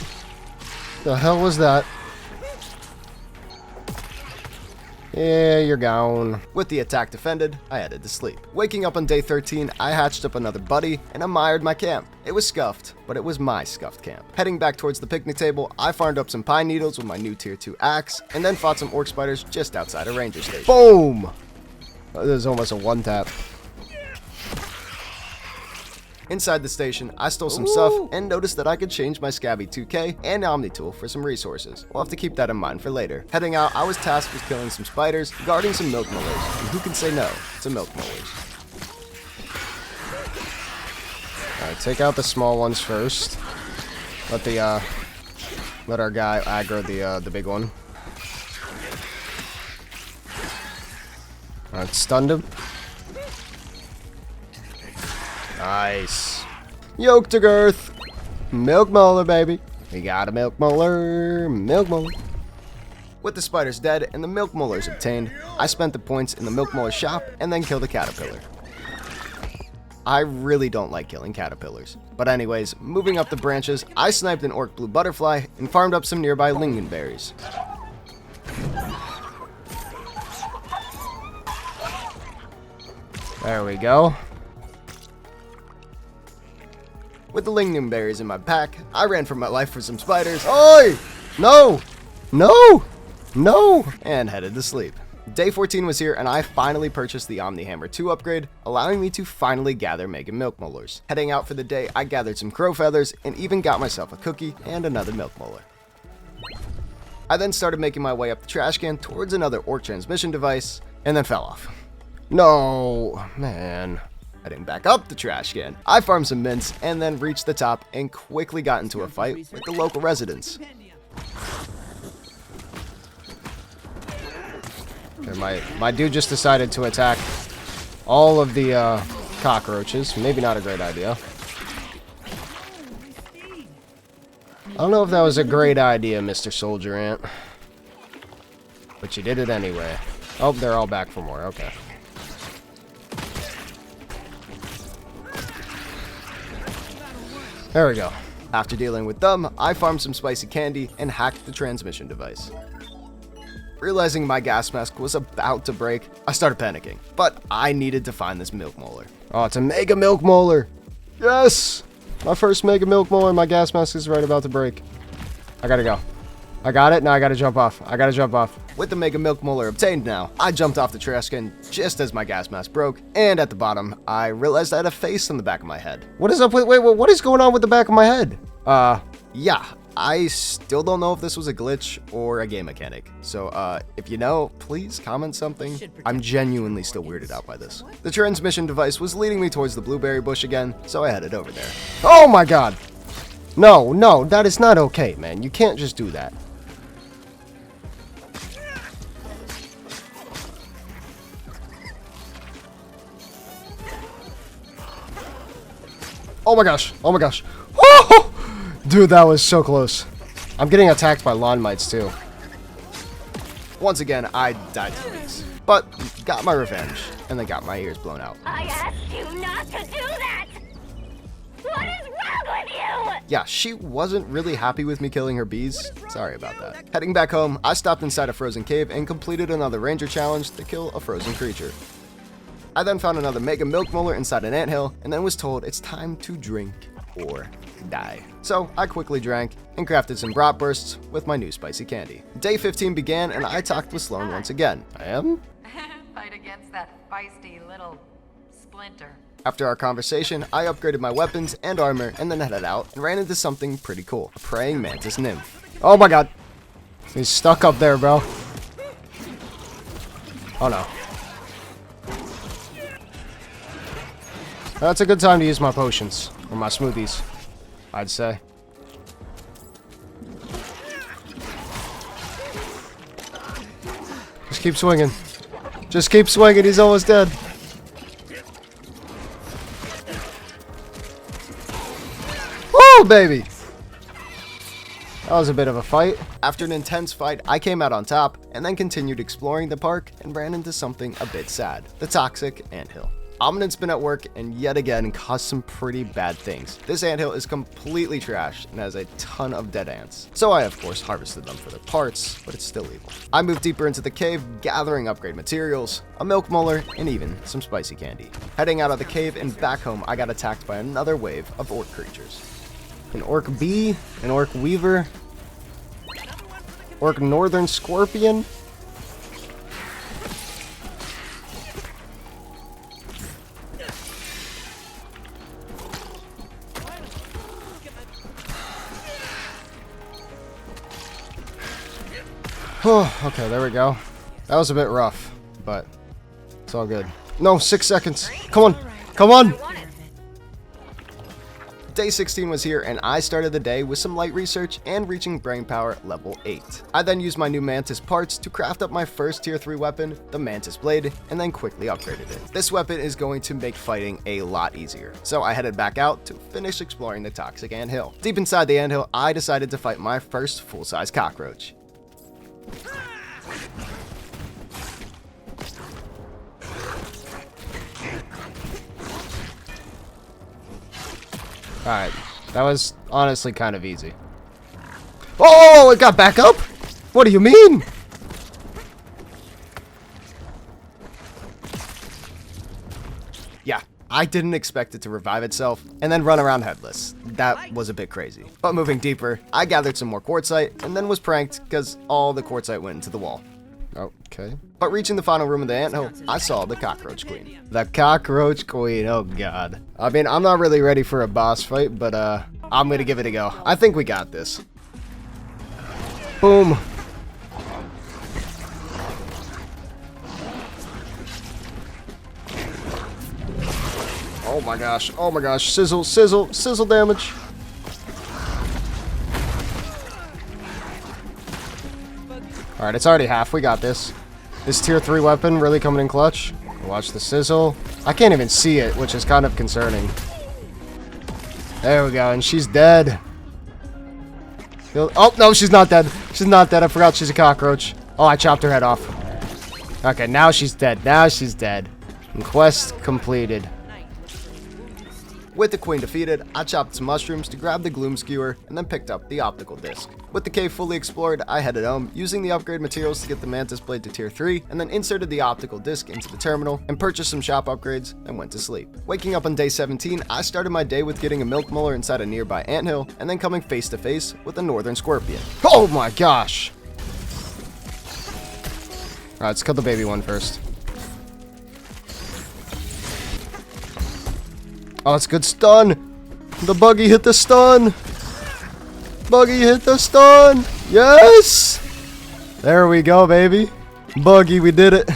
The hell was that? Yeah, you're gone. With the attack defended, I headed to sleep. Waking up on day 13, I hatched up another buddy and admired my camp. It was scuffed, but it was my scuffed camp. Heading back towards the picnic table, I farmed up some pine needles with my new tier 2 axe, and then fought some orc spiders just outside a ranger station. Boom! That was almost a one tap. Inside the station, I stole some stuff and noticed that I could change my Scabby 2K and Omni Tool for some resources. We'll have to keep that in mind for later. Heading out, I was tasked with killing some spiders, guarding some milk mullers, and who can say no to milk mullers? Alright, take out the small ones first. Let our guy aggro the big one. Alright, stunned him. Nice. Yoke to girth. Milk molar, baby. We got a milk molar. Milk molar. With the spiders dead and the milk molars obtained, I spent the points in the milk molar shop and then killed a caterpillar. I really don't like killing caterpillars. But anyways, moving up the branches, I sniped an orc blue butterfly and farmed up some nearby lingonberries. There we go. With the lingonberries in my pack, I ran for my life for some spiders. Oi! No! No! No! And headed to sleep. Day 14 was here and I finally purchased the Omni Hammer 2 upgrade, allowing me to finally gather Mega Milk Molars. Heading out for the day, I gathered some crow feathers and even got myself a cookie and another milk molar. I then started making my way up the trash can towards another orc transmission device and then fell off. No, man. Heading back up the trash can, I farmed some mints and then reached the top and quickly got into a fight with the local residents. Okay, my dude just decided to attack all of the cockroaches. Maybe not a great idea. I don't know if that was a great idea, Mr. Soldier Ant. But you did it anyway. Oh, they're all back for more. Okay. There we go. After dealing with them, I farmed some spicy candy and hacked the transmission device. Realizing my gas mask was about to break, I started panicking. But I needed to find this milk molar. Oh, it's a mega milk molar! Yes! My first mega milk molar, my gas mask is right about to break. I gotta go. I got it, now I gotta jump off. I gotta jump off. With the mega milk molar obtained now, I jumped off the trash can just as my gas mask broke, and at the bottom, I realized I had a face on the back of my head. What is up with, wait, what is going on with the back of my head? Yeah, I still don't know if this was a glitch or a game mechanic. So, if you know, please comment something. I'm genuinely still weirded out by this. The transmission device was leading me towards the blueberry bush again, so I headed over there. Oh my god! No, no, that is not okay, man. You can't just do that. Oh my gosh, oh my gosh. Oh! Dude, that was so close. I'm getting attacked by lawn mites too. Once again, I died to these, but got my revenge, and then got my ears blown out. I asked you not to do that! What is wrong with you? Yeah, she wasn't really happy with me killing her bees. Sorry about that. Heading back home, I stopped inside a frozen cave and completed another ranger challenge to kill a frozen creature. I then found another mega milk molar inside an anthill, and then was told it's time to drink or die. So I quickly drank and crafted some bratwursts with my new spicy candy. Day 15 began and I talked with Sloan once again. I am? Fight against that feisty little splinter. After our conversation, I upgraded my weapons and armor and then headed out and ran into something pretty cool. A praying mantis nymph. Oh my god. He's stuck up there, bro. Oh no. That's a good time to use my potions. Or my smoothies, I'd say. Just keep swinging. Just keep swinging, he's almost dead. Woo, baby! That was a bit of a fight. After an intense fight, I came out on top, and then continued exploring the park and ran into something a bit sad. The toxic anthill. Omnid's been at work and yet again caused some pretty bad things. This anthill is completely trashed and has a ton of dead ants. So I of course harvested them for their parts, but it's still evil. I moved deeper into the cave, gathering upgrade materials, a milk molar, and even some spicy candy. Heading out of the cave and back home, I got attacked by another wave of orc creatures. An orc bee, an orc weaver, orc northern scorpion. Okay, there we go. That was a bit rough, but it's all good. No, 6 seconds. Come on. Come on. Day 16 was here, and I started the day with some light research and reaching brain power level 8. I then used my new Mantis parts to craft up my first tier 3 weapon, the Mantis Blade, and then quickly upgraded it. This weapon is going to make fighting a lot easier, so I headed back out to finish exploring the toxic anthill. Deep inside the anthill, I decided to fight my first full-size cockroach. Alright, that was honestly kind of easy. Oh, it got back up? What do you mean? Yeah, I didn't expect it to revive itself and then run around headless. That was a bit crazy. But moving deeper, I gathered some more quartzite and then was pranked because all the quartzite went into the wall. Okay. But reaching the final room of the anthill, I saw the Cockroach Queen. The Cockroach Queen, oh god. I mean, I'm not really ready for a boss fight, but I'm gonna give it a go. I think we got this. Boom. Oh my gosh, sizzle, sizzle, sizzle damage. Alright, it's already half. We got this. This tier 3 weapon really coming in clutch. Watch the sizzle. I can't even see it, which is kind of concerning. There we go, and she's dead. Oh, no, she's not dead. She's not dead. I forgot she's a cockroach. Oh, I chopped her head off. Okay, now she's dead. Now she's dead. And quest completed. With the queen defeated, I chopped some mushrooms to grab the gloom skewer and then picked up the optical disc. With the cave fully explored, I headed home, using the upgrade materials to get the Mantis Blade to tier 3, and then inserted the optical disc into the terminal and purchased some shop upgrades and went to sleep. Waking up on day 17, I started my day with getting a milk molar inside a nearby anthill and then coming face to face with a northern scorpion. Oh my gosh! Alright, let's kill the baby one first. Oh, it's good stun. The buggy hit the stun. Buggy hit the stun. Yes. There we go, baby. Buggy, we did it.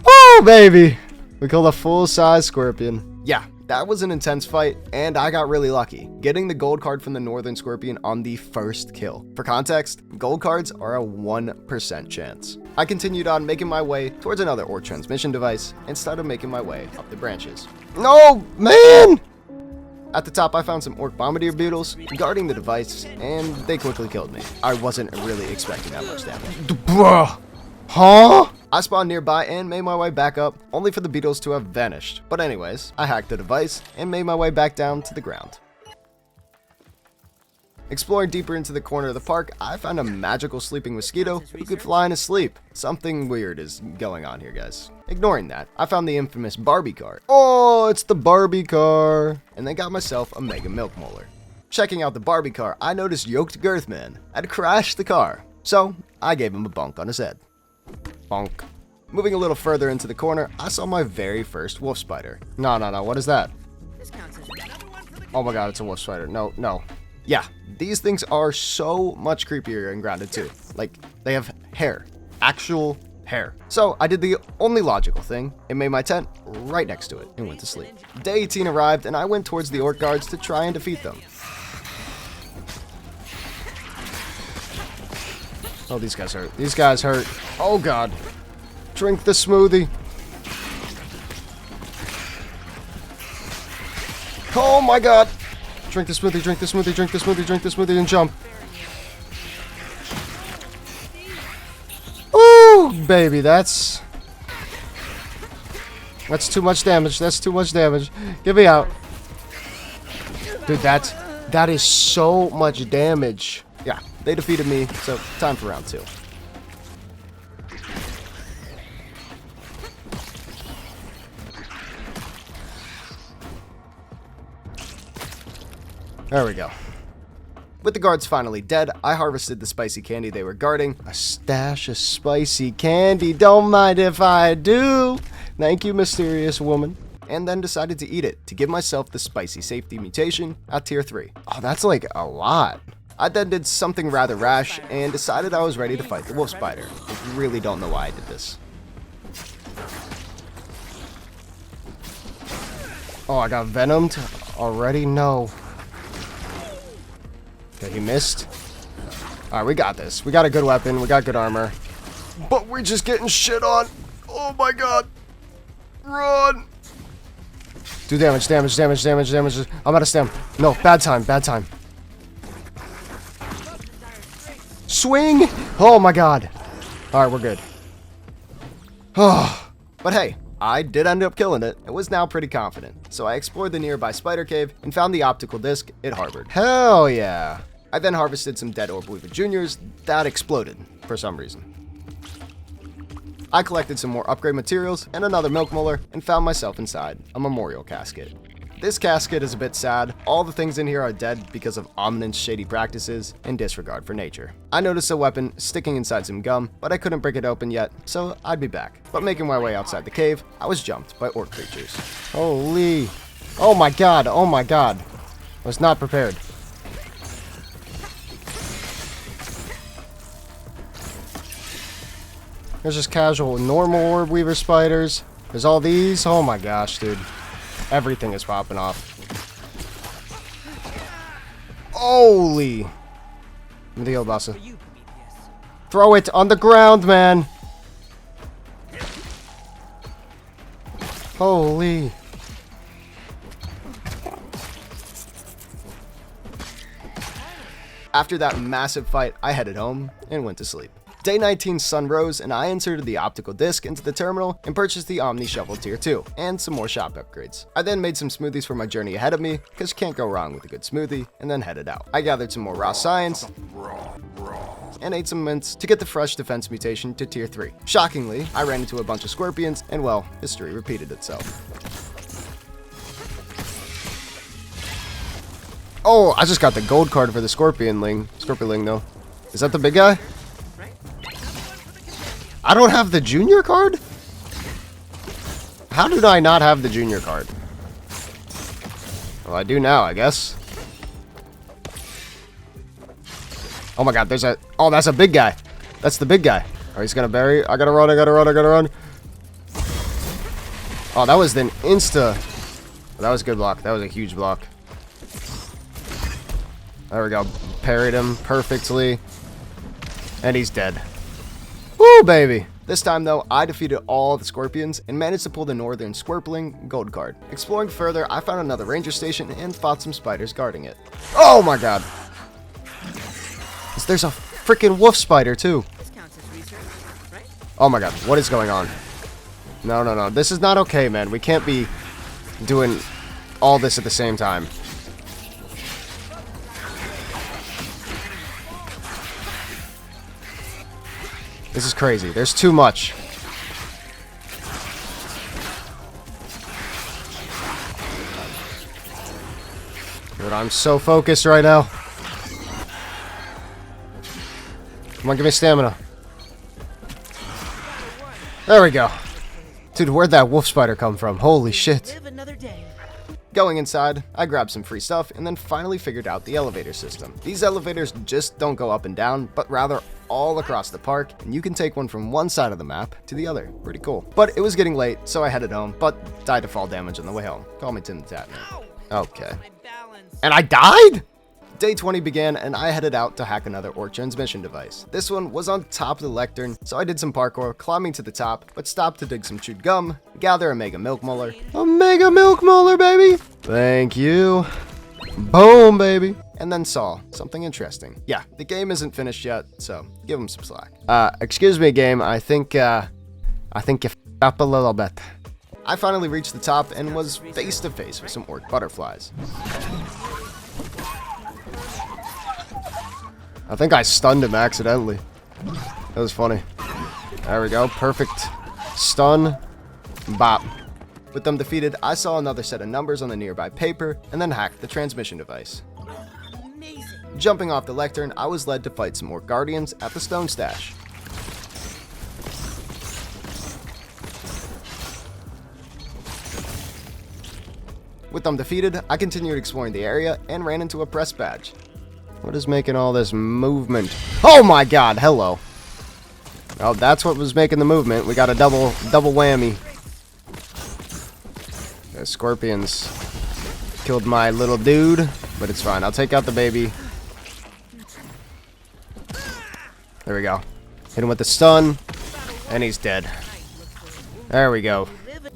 Oh, baby. We killed a full-size scorpion. Yeah, that was an intense fight, and I got really lucky, getting the gold card from the northern scorpion on the first kill. For context, gold cards are a 1% chance. I continued on making my way towards another orc transmission device and started making my way up the branches. No, man! At the top, I found some orc bombardier beetles guarding the device, and they quickly killed me. I wasn't really expecting that much damage. Bruh! Huh? I spawned nearby and made my way back up, only for the beetles to have vanished. But anyways, I hacked the device and made my way back down to the ground. Exploring deeper into the corner of the park, I found a magical sleeping mosquito who could fly in his sleep. Something weird is going on here, guys. Ignoring that, I found the infamous Barbie car. Oh, it's the Barbie car! And then got myself a mega milk molar. Checking out the Barbie car, I noticed Yoked Girthman had crashed the car. So, I gave him a bonk on his head. Bonk. Moving a little further into the corner, I saw my very first wolf spider. No, what is that? Oh my god, it's a wolf spider. No. Yeah, these things are so much creepier and grounded too. Like, they have hair. Actual hair. So, I did the only logical thing and made my tent right next to it and went to sleep. Day 18 arrived and I went towards the orc guards to try and defeat them. Oh, these guys hurt. These guys hurt. Oh god. Drink the smoothie. Oh my god. Drink the smoothie, drink the smoothie, drink the smoothie, drink the smoothie, and jump. Ooh, baby, that's... That's too much damage. That's too much damage. Get me out. Dude, that is so much damage. Yeah, they defeated me, so time for round 2. There we go. With the guards finally dead, I harvested the spicy candy they were guarding. A stash of spicy candy, don't mind if I do. Thank you, mysterious woman. And then decided to eat it to give myself the spicy safety mutation at tier 3. Oh, that's like a lot. I then did something rather rash and decided I was ready to fight the wolf spider. I really don't know why I did this. Oh, I got venomed already? No. Okay, he missed. Alright, we got this. We got a good weapon. We got good armor. But we're just getting shit on. Oh my god. Run. Do damage, damage, damage, damage, damage. I'm out of stem. No, bad time, bad time. Swing! Oh my god. Alright, we're good. But hey, I did end up killing it and was now pretty confident. So I explored the nearby spider cave and found the optical disc it harbored. Hell yeah. I then harvested some dead orb weaver juniors that exploded for some reason. I collected some more upgrade materials and another milk molar and found myself inside a memorial casket. This casket is a bit sad. All the things in here are dead because of Omnin's shady practices and disregard for nature. I noticed a weapon sticking inside some gum, but I couldn't break it open yet, so I'd be back. But making my way outside the cave, I was jumped by orc creatures. Holy. Oh my god, oh my god. I was not prepared. There's just casual, normal orb weaver spiders. There's all these. Oh my gosh, dude. Everything is popping off. Holy. Give me the heal, Bassa. Throw it on the ground, man. Holy. After that massive fight, I headed home and went to sleep. Day 19 sun rose and I inserted the optical disc into the terminal and purchased the Omni Shovel Tier 2 and some more shop upgrades. I then made some smoothies for my journey ahead of me, because you can't go wrong with a good smoothie, and then headed out. I gathered some more raw science and ate some mints to get the fresh defense mutation to Tier 3. Shockingly, I ran into a bunch of scorpions and well, history repeated itself. Oh, I just got the gold card for the Scorpionling. Scorpionling though. Is that the big guy? I don't have the junior card? How did I not have the junior card? Well, I do now, I guess. Oh my god, there's a... Oh, that's a big guy. That's the big guy. Oh, he's gonna bury... I gotta run, I gotta run, I gotta run. Oh, that was an insta... That was a good block. That was a huge block. There we go. Parried him perfectly. And he's dead. Woo, baby! This time, though, I defeated all the scorpions and managed to pull the Northern Squirpling gold card. Exploring further, I found another ranger station and fought some spiders guarding it. Oh my god! There's a freaking wolf spider, too. This counts as research, right? Oh my god, what is going on? No, no, no. This is not okay, man. We can't be doing all this at the same time. This is crazy. There's too much. Dude, I'm so focused right now. Come on, give me stamina. There we go. Dude, where'd that wolf spider come from? Holy shit. Live another day. Going inside, I grabbed some free stuff and then finally figured out the elevator system. These elevators just don't go up and down, but rather all across the park, and you can take one from one side of the map to the other. Pretty cool. But it was getting late, so I headed home, but died to fall damage on the way home. Call me Tim the Tatman. Okay. My balance. And I died? Day 20 began, and I headed out to hack another orc transmission device. This one was on top of the lectern, so I did some parkour, climbing to the top, but stopped to dig some chewed gum, gather a mega milk molar. A mega milk molar, baby! Thank you. Boom, baby! And then saw something interesting. Yeah, the game isn't finished yet, so give them some slack. Excuse me, game. I think you f***ed up a little bit. I finally reached the top and was face to face with some orc butterflies. I think I stunned him accidentally. That was funny. There we go. Perfect. Stun. Bop. With them defeated, I saw another set of numbers on the nearby paper and then hacked the transmission device. Jumping off the lectern, I was led to fight some more guardians at the stone stash. With them defeated, I continued exploring the area and ran into a press badge. What is making all this movement? Oh my god, hello. Oh, that's what was making the movement. We got a double whammy. The scorpions killed my little dude, but it's fine. I'll take out the baby. There we go. Hit him with the stun, and he's dead. There we go.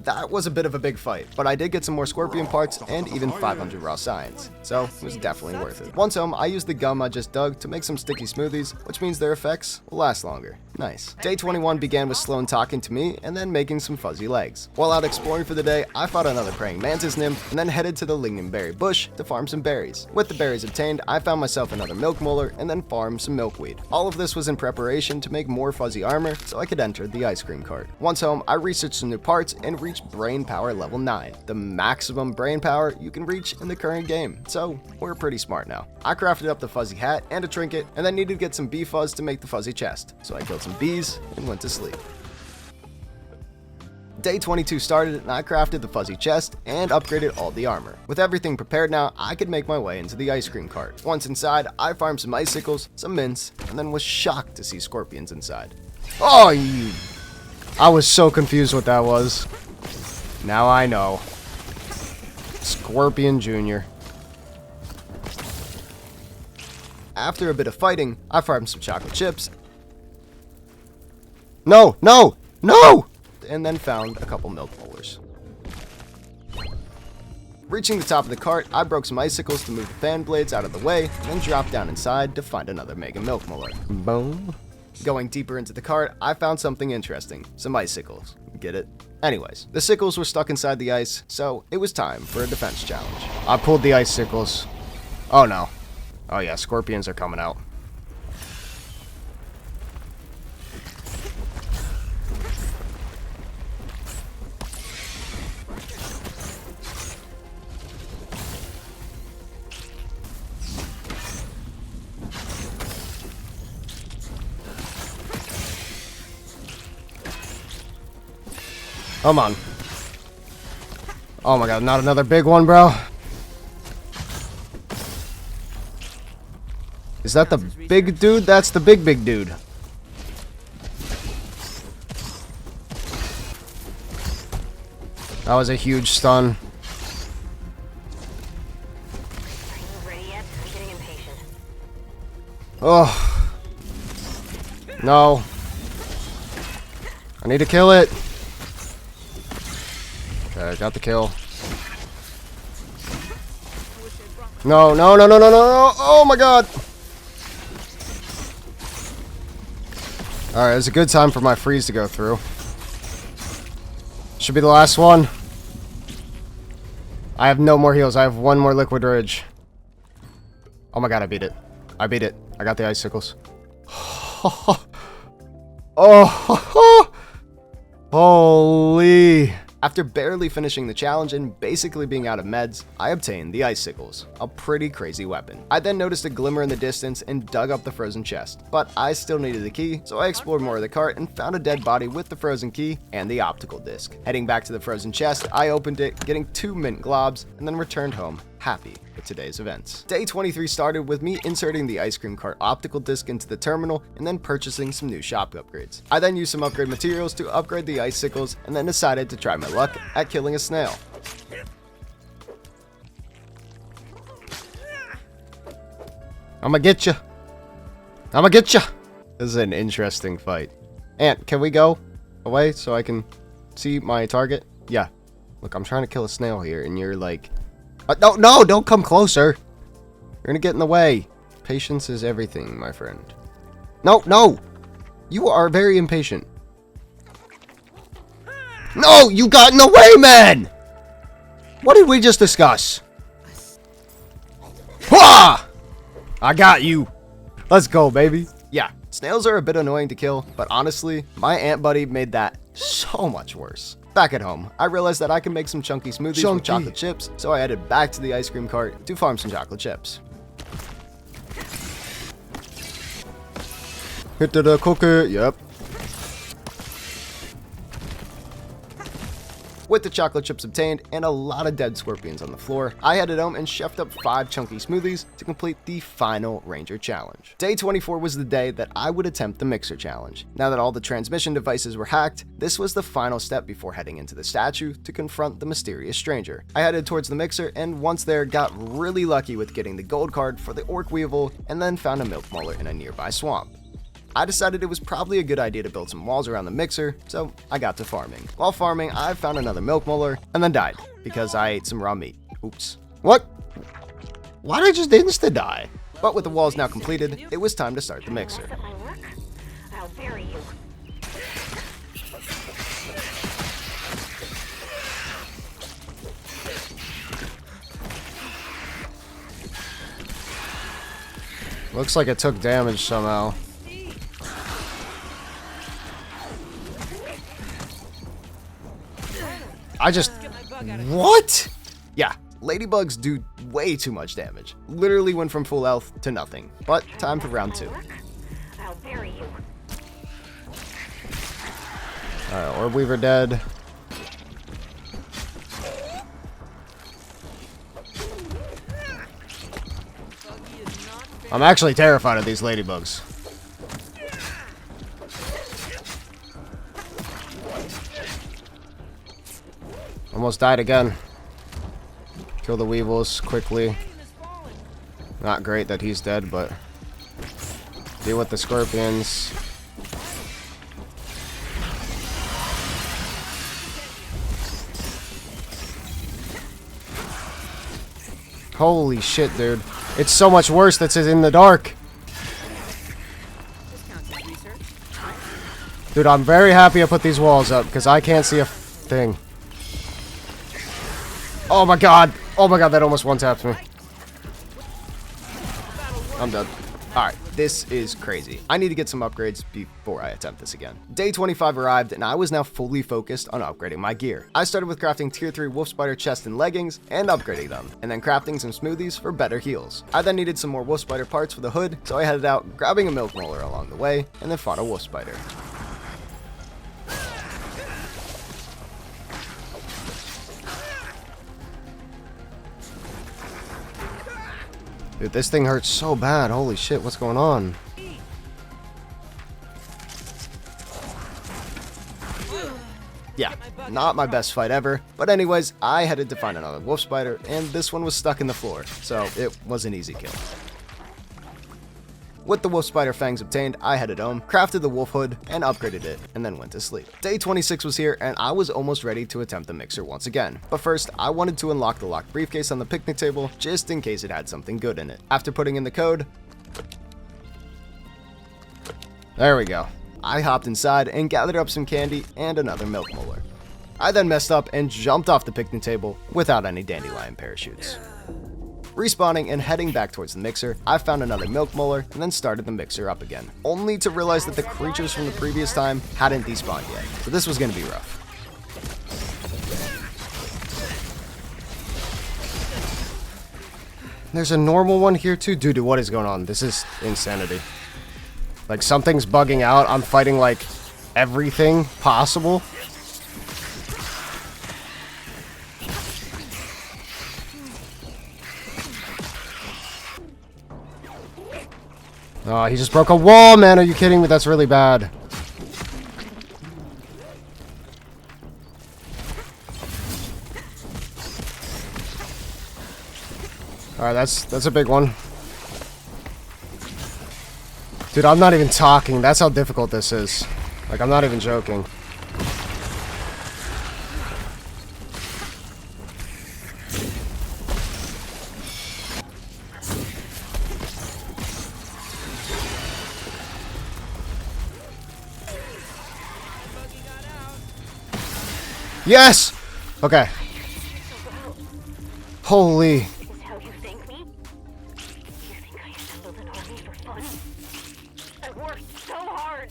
That was a bit of a big fight, but I did get some more scorpion parts and even 500 raw science, so it was definitely worth it. Once home, I used the gum I just dug to make some sticky smoothies, which means their effects will last longer. Nice. Day 21 began with Sloan talking to me and then making some fuzzy legs. While out exploring for the day, I fought another praying mantis nymph and then headed to the lingonberry bush to farm some berries. With the berries obtained, I found myself another milk molar and then farmed some milkweed. All of this was in preparation to make more fuzzy armor so I could enter the ice cream cart. Once home, I researched some new parts and reached brain power level 9, the maximum brain power you can reach in the current game, so we're pretty smart now. I crafted up the fuzzy hat and a trinket and then needed to get some bee fuzz to make the fuzzy chest, so I killed some bees and went to sleep. Day 22 started and I crafted the fuzzy chest and upgraded all the armor. With everything prepared now, I could make my way into the ice cream cart. Once inside, I farmed some icicles, some mints, and then was shocked to see scorpions inside. Oh, I was so confused what that was. Now I know. Scorpion Jr. After a bit of fighting, I farmed some chocolate chips. No! And then found a couple milk molars. Reaching the top of the cart, I broke some icicles to move the fan blades out of the way, and then dropped down inside to find another mega milk molar. Boom. Going deeper into the cart, I found something interesting. Some icicles. Get it? Anyways, the sickles were stuck inside the ice, so it was time for a defense challenge. I pulled the icicles. Oh no. Oh yeah, scorpions are coming out. Come on. Oh my god, not another big one, bro. Is that the big dude? That's the big dude. That was a huge stun. Ready yet? I'm getting impatient. Oh. No. I need to kill it. Okay, got the kill. No. Oh my god. Alright, it's a good time for my freeze to go through. Should be the last one. I have no more heals. I have one more liquid ridge. Oh my god, I beat it. I got the icicles. Oh. Holy. After barely finishing the challenge and basically being out of meds, I obtained the icicles, a pretty crazy weapon. I then noticed a glimmer in the distance and dug up the frozen chest, but I still needed the key, so I explored more of the cart and found a dead body with the frozen key and the optical disc. Heading back to the frozen chest, I opened it, getting 2 mint globs, and then returned home, happy with today's events. Day 23 started with me inserting the ice cream cart optical disc into the terminal and then purchasing some new shop upgrades. I then used some upgrade materials to upgrade the icicles and then decided to try my luck at killing a snail. I'ma get you. This is an interesting fight. Ant, can we go away so I can see my target? Yeah. Look, I'm trying to kill a snail here and you're like... No, don't come closer. You're gonna get in the way. Patience is everything, my friend. No. You are very impatient. No, you got in the way, man! What did we just discuss? Wah! I got you. Let's go, baby. Yeah, snails are a bit annoying to kill, but honestly, my ant buddy made that so much worse. Back at home, I realized that I can make some chunky smoothies with chocolate chips, so I headed back to the ice cream cart to farm some chocolate chips. Hit the cookie, yep. With the chocolate chips obtained and a lot of dead scorpions on the floor, I headed home and chefed up 5 chunky smoothies to complete the final Ranger challenge. Day 24 was the day that I would attempt the mixer challenge. Now that all the transmission devices were hacked, this was the final step before heading into the statue to confront the mysterious stranger. I headed towards the mixer and once there got really lucky with getting the gold card for the orc weevil and then found a milk molar in a nearby swamp. I decided it was probably a good idea to build some walls around the mixer, so I got to farming. While farming, I found another milk molar and then died because I ate some raw meat. Oops. What? Why did I just insta-die? But with the walls now completed, it was time to start the mixer. At my work, I'll bury you. Looks like it took damage somehow. What? Yeah, ladybugs do way too much damage. Literally went from full health to nothing. But time for round 2. I'll bury you. Alright, Orb Weaver dead. I'm actually terrified of these ladybugs. Almost died again. Kill the weevils quickly. Not great that he's dead, but deal with the scorpions. Holy shit, dude. It's so much worse that's in the dark. Dude, I'm very happy I put these walls up because I can't see a thing. Oh my god. Oh my god, that almost one-tapped me. I'm done. Alright, this is crazy. I need to get some upgrades before I attempt this again. Day 25 arrived, and I was now fully focused on upgrading my gear. I started with crafting tier 3 wolf spider chest and leggings, and upgrading them, and then crafting some smoothies for better heals. I then needed some more wolf spider parts for the hood, so I headed out, grabbing a milk molar along the way, and then fought a wolf spider. Dude, this thing hurts so bad. Holy shit, what's going on? Yeah, not my best fight ever. But anyways, I headed to find another wolf spider, and this one was stuck in the floor, so it was an easy kill. With the wolf spider fangs obtained, I headed home, crafted the wolf hood, and upgraded it, and then went to sleep. Day 26 was here, and I was almost ready to attempt the mixer once again. But first, I wanted to unlock the locked briefcase on the picnic table, just in case it had something good in it. After putting in the code, there we go. I hopped inside and gathered up some candy and another milk molar. I then messed up and jumped off the picnic table without any dandelion parachutes. Respawning and heading back towards the mixer, I found another milk molar and then started the mixer up again, only to realize that the creatures from the previous time hadn't despawned yet, so this was going to be rough. There's a normal one here too? Dude, what is going on? This is insanity. Like, something's bugging out. I'm fighting, like, everything possible. Oh, he just broke a wall, man. Are you kidding me? That's really bad. Alright, that's a big one. Dude, I'm not even talking. That's how difficult this is. Like, I'm not even joking. Yes! Okay. Holy. Is how you thank me? You think I assembled an army for fun? I worked so hard.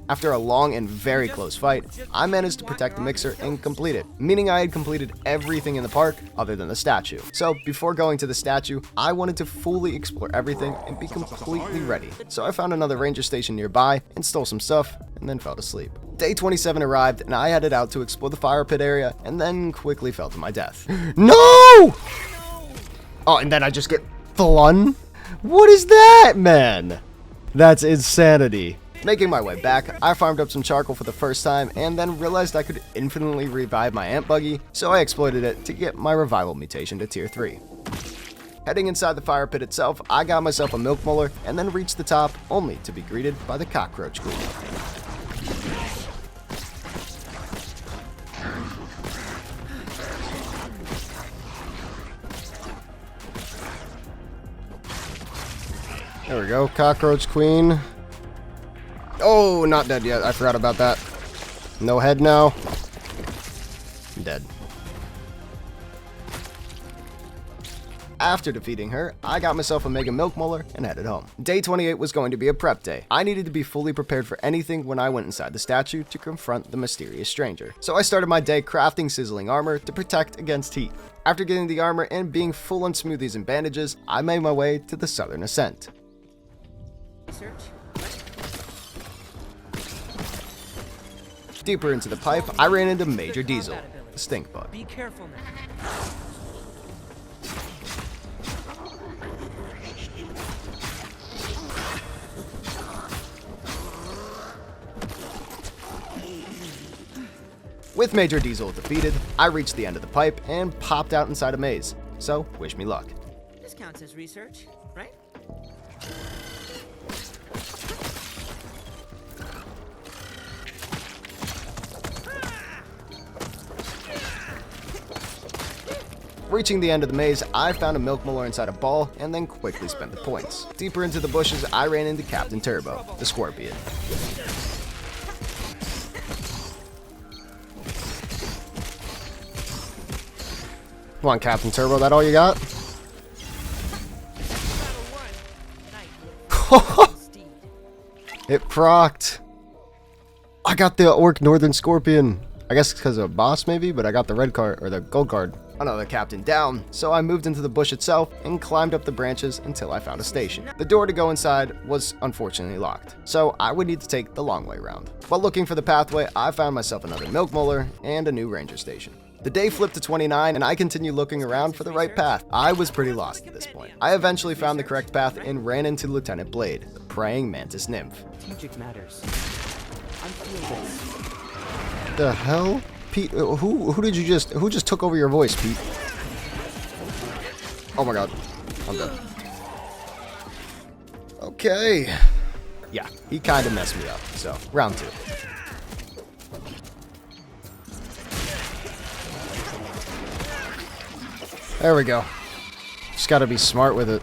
After a long and very close fight, I managed to protect the mixer and complete it, meaning I had completed everything in the park other than the statue. So before going to the statue, I wanted to fully explore everything and be completely ready. So I found another ranger station nearby and stole some stuff and then fell asleep. Day 27 arrived and I headed out to explore the fire pit area and then quickly fell to my death. No! Oh, and then I just get flung? What is that, man? That's insanity. Making my way back, I farmed up some charcoal for the first time and then realized I could infinitely revive my ant buggy, so I exploited it to get my revival mutation to tier 3. Heading inside the fire pit itself, I got myself a milk molar and then reached the top only to be greeted by the cockroach queen. There we go, cockroach queen. Oh, not dead yet. I forgot about that. No head now. Dead. After defeating her, I got myself a mega milk molar and headed home. Day 28 was going to be a prep day. I needed to be fully prepared for anything when I went inside the statue to confront the mysterious stranger. So I started my day crafting sizzling armor to protect against heat. After getting the armor and being full on smoothies and bandages, I made my way to the southern ascent. Research. Deeper into the pipe, I ran into Major Diesel, the stink bug. Be careful now. With Major Diesel defeated, I reached the end of the pipe and popped out inside a maze. So, wish me luck. This counts as research, right? Reaching the end of the maze, I found a milk molar inside a ball and then quickly spent the points. Deeper into the bushes, I ran into Captain Turbo, the scorpion. Come on, Captain Turbo, that all you got? It procced. I got the Orc Northern Scorpion. I guess it's because of a boss maybe, but I got the red card, or the gold card. Another captain down, so I moved into the bush itself and climbed up the branches until I found a station. The door to go inside was unfortunately locked, so I would need to take the long way around. While looking for the pathway, I found myself another milk molar and a new ranger station. The day flipped to 29 and I continued looking around for the right path. I was pretty lost at this point. I eventually found the correct path and ran into Lieutenant Blade, the praying mantis nymph. Strategic matters. I'm feeling this. The hell? Pete, who just took over your voice, Pete? Oh my god. I'm done. Okay. Yeah, he kind of messed me up. So, round 2. There we go. Just gotta be smart with it.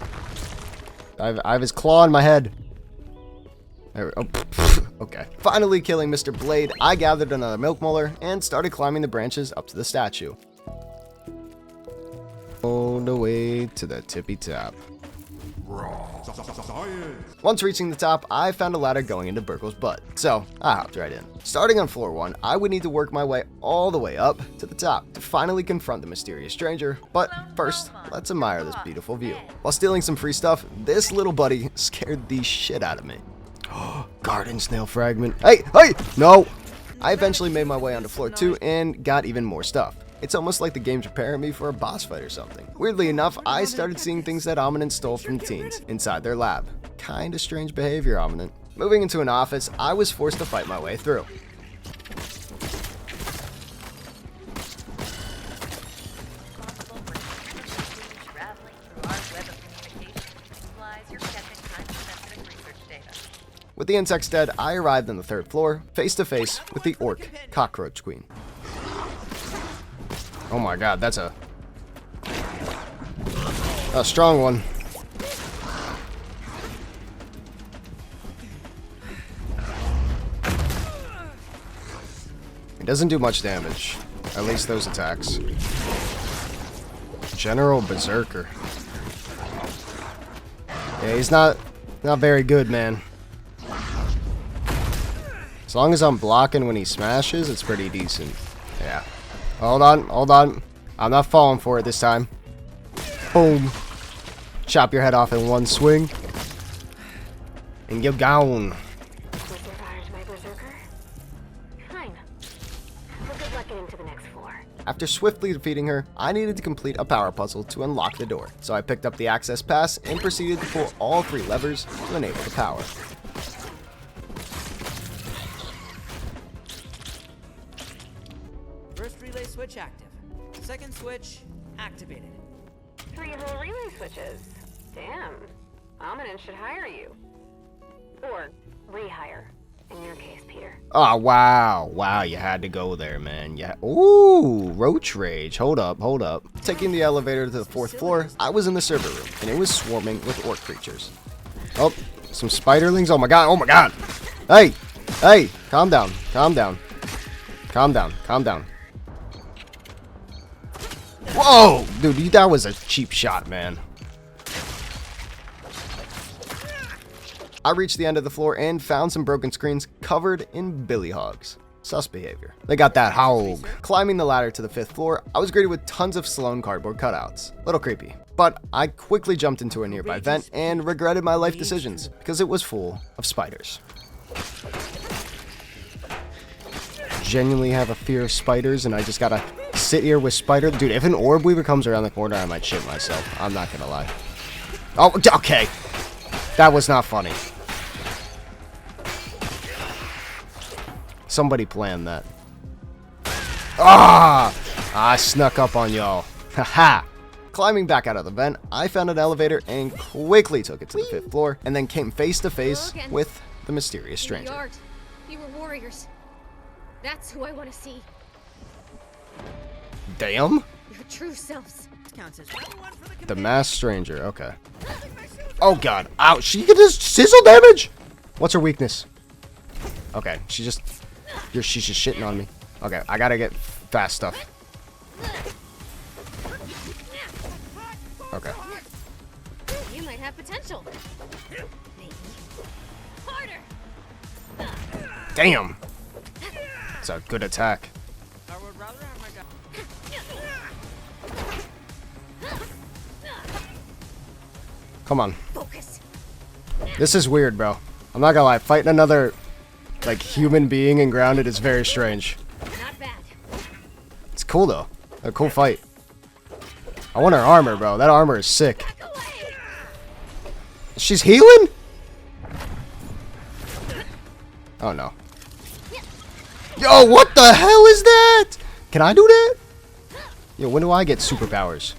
I have his claw in my head. There we, oh, okay. Finally killing Mr. Blade, I gathered another milk molar and started climbing the branches up to the statue. All the way to the tippy top. Once reaching the top, I found a ladder going into Burkle's butt, so I hopped right in. Starting on floor 1, I would need to work my way all the way up to the top to finally confront the mysterious stranger, but first, let's admire this beautiful view. While stealing some free stuff, this little buddy scared the shit out of me. Garden snail fragment. Hey, no! I eventually made my way onto floor 2 and got even more stuff. It's almost like the game's preparing me for a boss fight or something. Weirdly enough, I started seeing things that Ominent stole from the teens inside their lab. Kinda strange behavior, Ominent. Moving into an office, I was forced to fight my way through. With the insects dead, I arrived on the 3rd floor, face to face with the Orc Cockroach Queen. Oh my god, that's a strong one. doesn't do much damage. At least those attacks. General Berserker. Yeah, he's not very good, man. As long as I'm blocking when he smashes, it's pretty decent. Yeah. Hold on. I'm not falling for it this time. Boom. Chop your head off in one swing. And you're gone. You survived my berserker? Fine. Well, good luck getting to the next floor. After swiftly defeating her, I needed to complete a power puzzle to unlock the door. So I picked up the access pass and proceeded to pull all 3 levers to enable the power. First relay switch active. Second switch activated. 3 whole relay switches. Damn. Ominin should hire you. Or rehire. In your case, Peter. Oh, wow. Wow, you had to go there, man. Yeah. Ooh, Roach Rage. Hold up. Taking the elevator to the 4th floor, I was in the server room, and it was swarming with orc creatures. Oh, some spiderlings. Oh my god. Hey, calm down. Whoa, dude, that was a cheap shot, man. I reached the end of the floor and found some broken screens covered in billy hogs. Sus behavior. They got that hog. Climbing the ladder to the 5th floor, I was greeted with tons of Sloan cardboard cutouts. Little creepy. But I quickly jumped into a nearby vent and regretted my life decisions because it was full of spiders. Genuinely have a fear of spiders and I just gotta sit here with spider. Dude, if an orb weaver comes around the corner, I might shit myself. I'm not gonna lie. Oh, okay. That was not funny. Somebody planned that. I snuck up on y'all. Haha. Climbing back out of the vent, I found an elevator and quickly took it to the 5th floor, and then came face to face with the mysterious stranger. Yard. You were warriors. That's who I want to see. Damn. Your true selves. Counts as The masked stranger. Okay. Oh god. Ouch. She get this sizzle damage? What's her weakness? Okay. She's just shitting on me. Okay. I gotta get fast stuff. Okay. You might have potential. Maybe. Harder. Damn. It's a good attack. I would rather have my guy. Come on. Focus. This is weird, bro. I'm not gonna lie. Fighting another, like, human being in grounded is very strange. Not bad. It's cool, though. A cool fight. I want her armor, bro. That armor is sick. She's healing? Oh, no. Yo, what the hell is that? Can I do that? Yo, when do I get superpowers?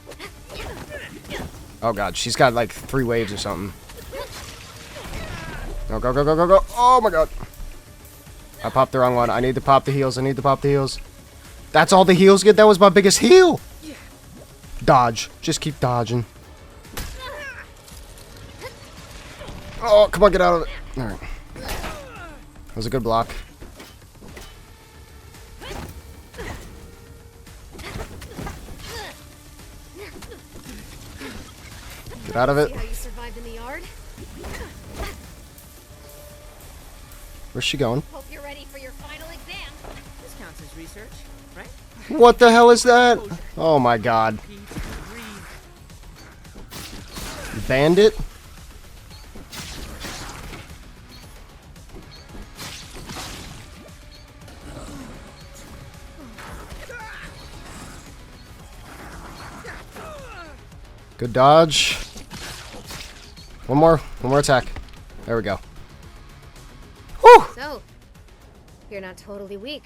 Oh, God. She's got, like, 3 waves or something. Go, go, go, go, go, go. Oh, my God. I popped the wrong one. I need to pop the heals. That's all the heals get? That was my biggest heal. Dodge. Just keep dodging. Oh, come on, get out of it. Alright. That was a good block. Get out of it. See how you survived in the yard? Where's she going? Hope you're ready for your final exam. This counts as research, right? What the hell is that? Oh my god. Bandit? Good dodge. One more attack. There we go. Whew! So, you're not totally weak.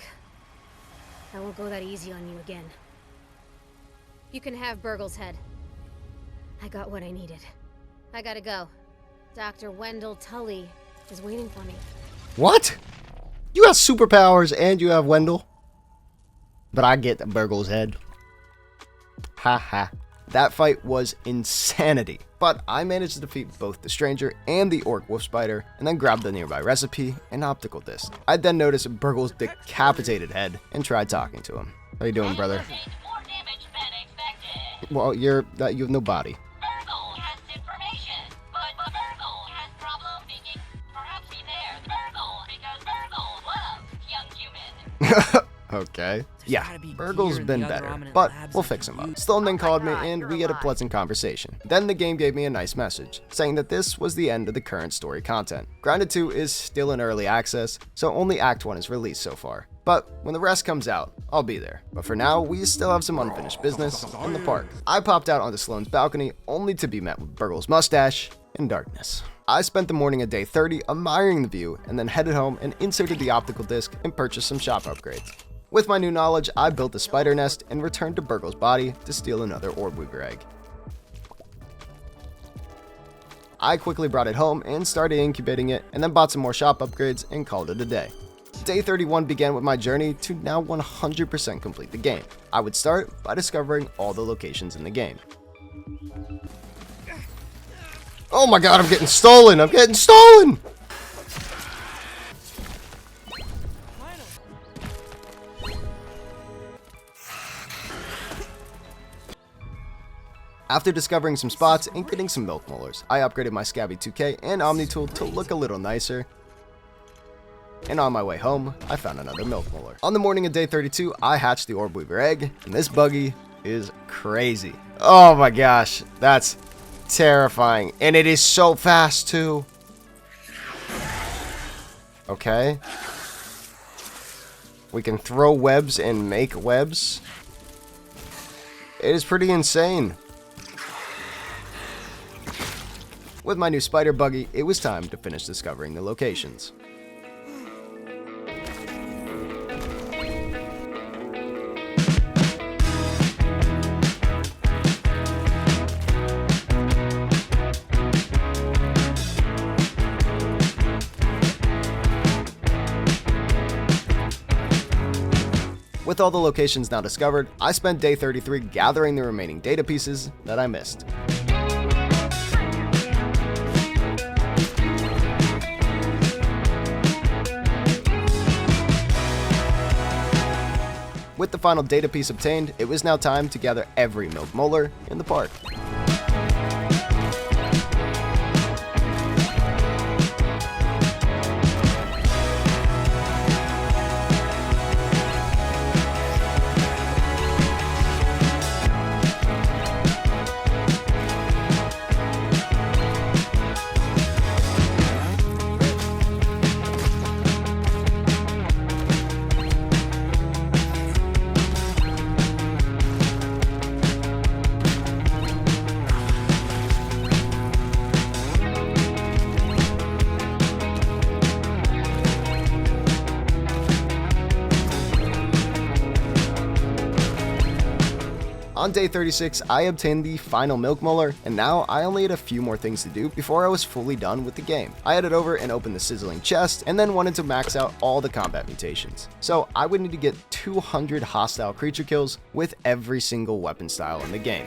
I won't go that easy on you again. You can have Burgle's head. I got what I needed. I gotta go. Dr. Wendell Tully is waiting for me. What? You have superpowers and you have Wendell? But I get Burgle's head. Ha ha. That fight was insanity, but I managed to defeat both the stranger and the orc wolf spider, and then grabbed the nearby recipe and optical disc. I then noticed Burgle's decapitated head and tried talking to him. How you doing, brother? Takes more damage than expected. Well, you have no body. Virgil has information, but Virgil has problem thinking. Perhaps he's there, Virgil, because Virgil loves young humans. Okay. There's Yeah, gotta be Burgle's gear in been the other better, ominous but labs we'll I fix could him up. use. Stone then Oh my called me God, and you're we had a alive. pleasant conversation. Then the game gave me a nice message, saying that this was the end of the current story content. Grounded 2 is still in early access, so only Act 1 is released so far. But when the rest comes out, I'll be there. But for now, we still have some unfinished business in the park. I popped out onto Sloane's balcony, only to be met with Burgle's mustache and darkness. I spent the morning of day 30 admiring the view, and then headed home and inserted the optical disc and purchased some shop upgrades. With my new knowledge, I built a spider nest and returned to Burgle's body to steal another orb weaver egg. I quickly brought it home and started incubating it, and then bought some more shop upgrades and called it a day. Day 31 began with my journey to now 100% complete the game. I would start by discovering all the locations in the game. Oh my god, I'm getting stolen! I'm getting stolen! After discovering some spots and getting some milk molars, I upgraded my Scabby 2K and Omni tool to look a little nicer. And on my way home, I found another milk molar. On the morning of day 32, I hatched the orb weaver egg, and this buggy is crazy. Oh my gosh, that's terrifying. And it is so fast too. Okay. We can throw webs and make webs. It is pretty insane. With my new spider buggy, it was time to finish discovering the locations. With all the locations now discovered, I spent day 33 gathering the remaining data pieces that I missed. With the final data piece obtained, it was now time to gather every milk molar in the park. On day 36, I obtained the final milk molar, and now I only had a few more things to do before I was fully done with the game. I headed over and opened the sizzling chest, and then wanted to max out all the combat mutations. So I would need to get 200 hostile creature kills with every single weapon style in the game.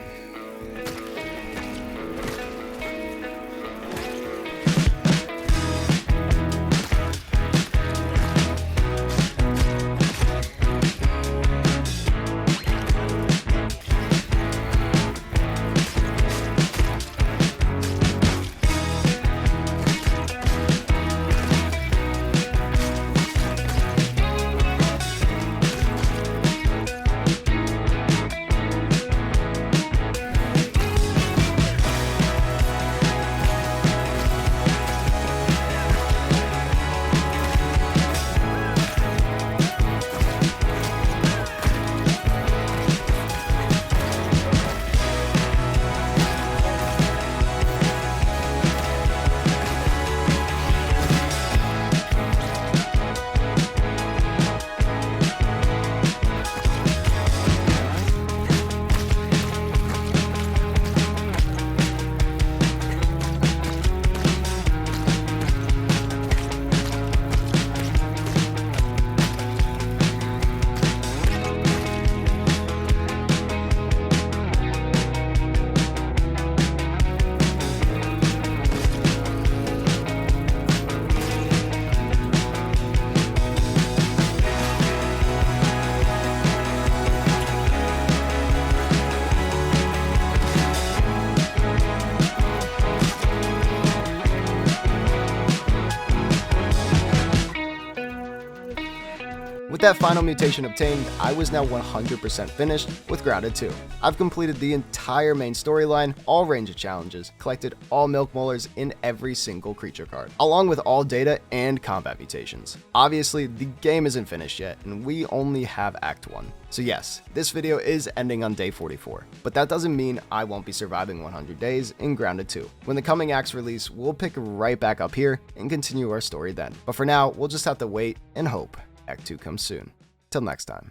that final mutation obtained, I was now 100% finished with Grounded 2. I've completed the entire main storyline, all range of challenges, collected all milk molars in every single creature card, along with all data and combat mutations. Obviously, the game isn't finished yet, and we only have Act 1. So yes, this video is ending on day 44, but that doesn't mean I won't be surviving 100 days in Grounded 2. When the coming acts release, we'll pick right back up here and continue our story then. But for now, we'll just have to wait and hope Act 2 comes soon. Till next time.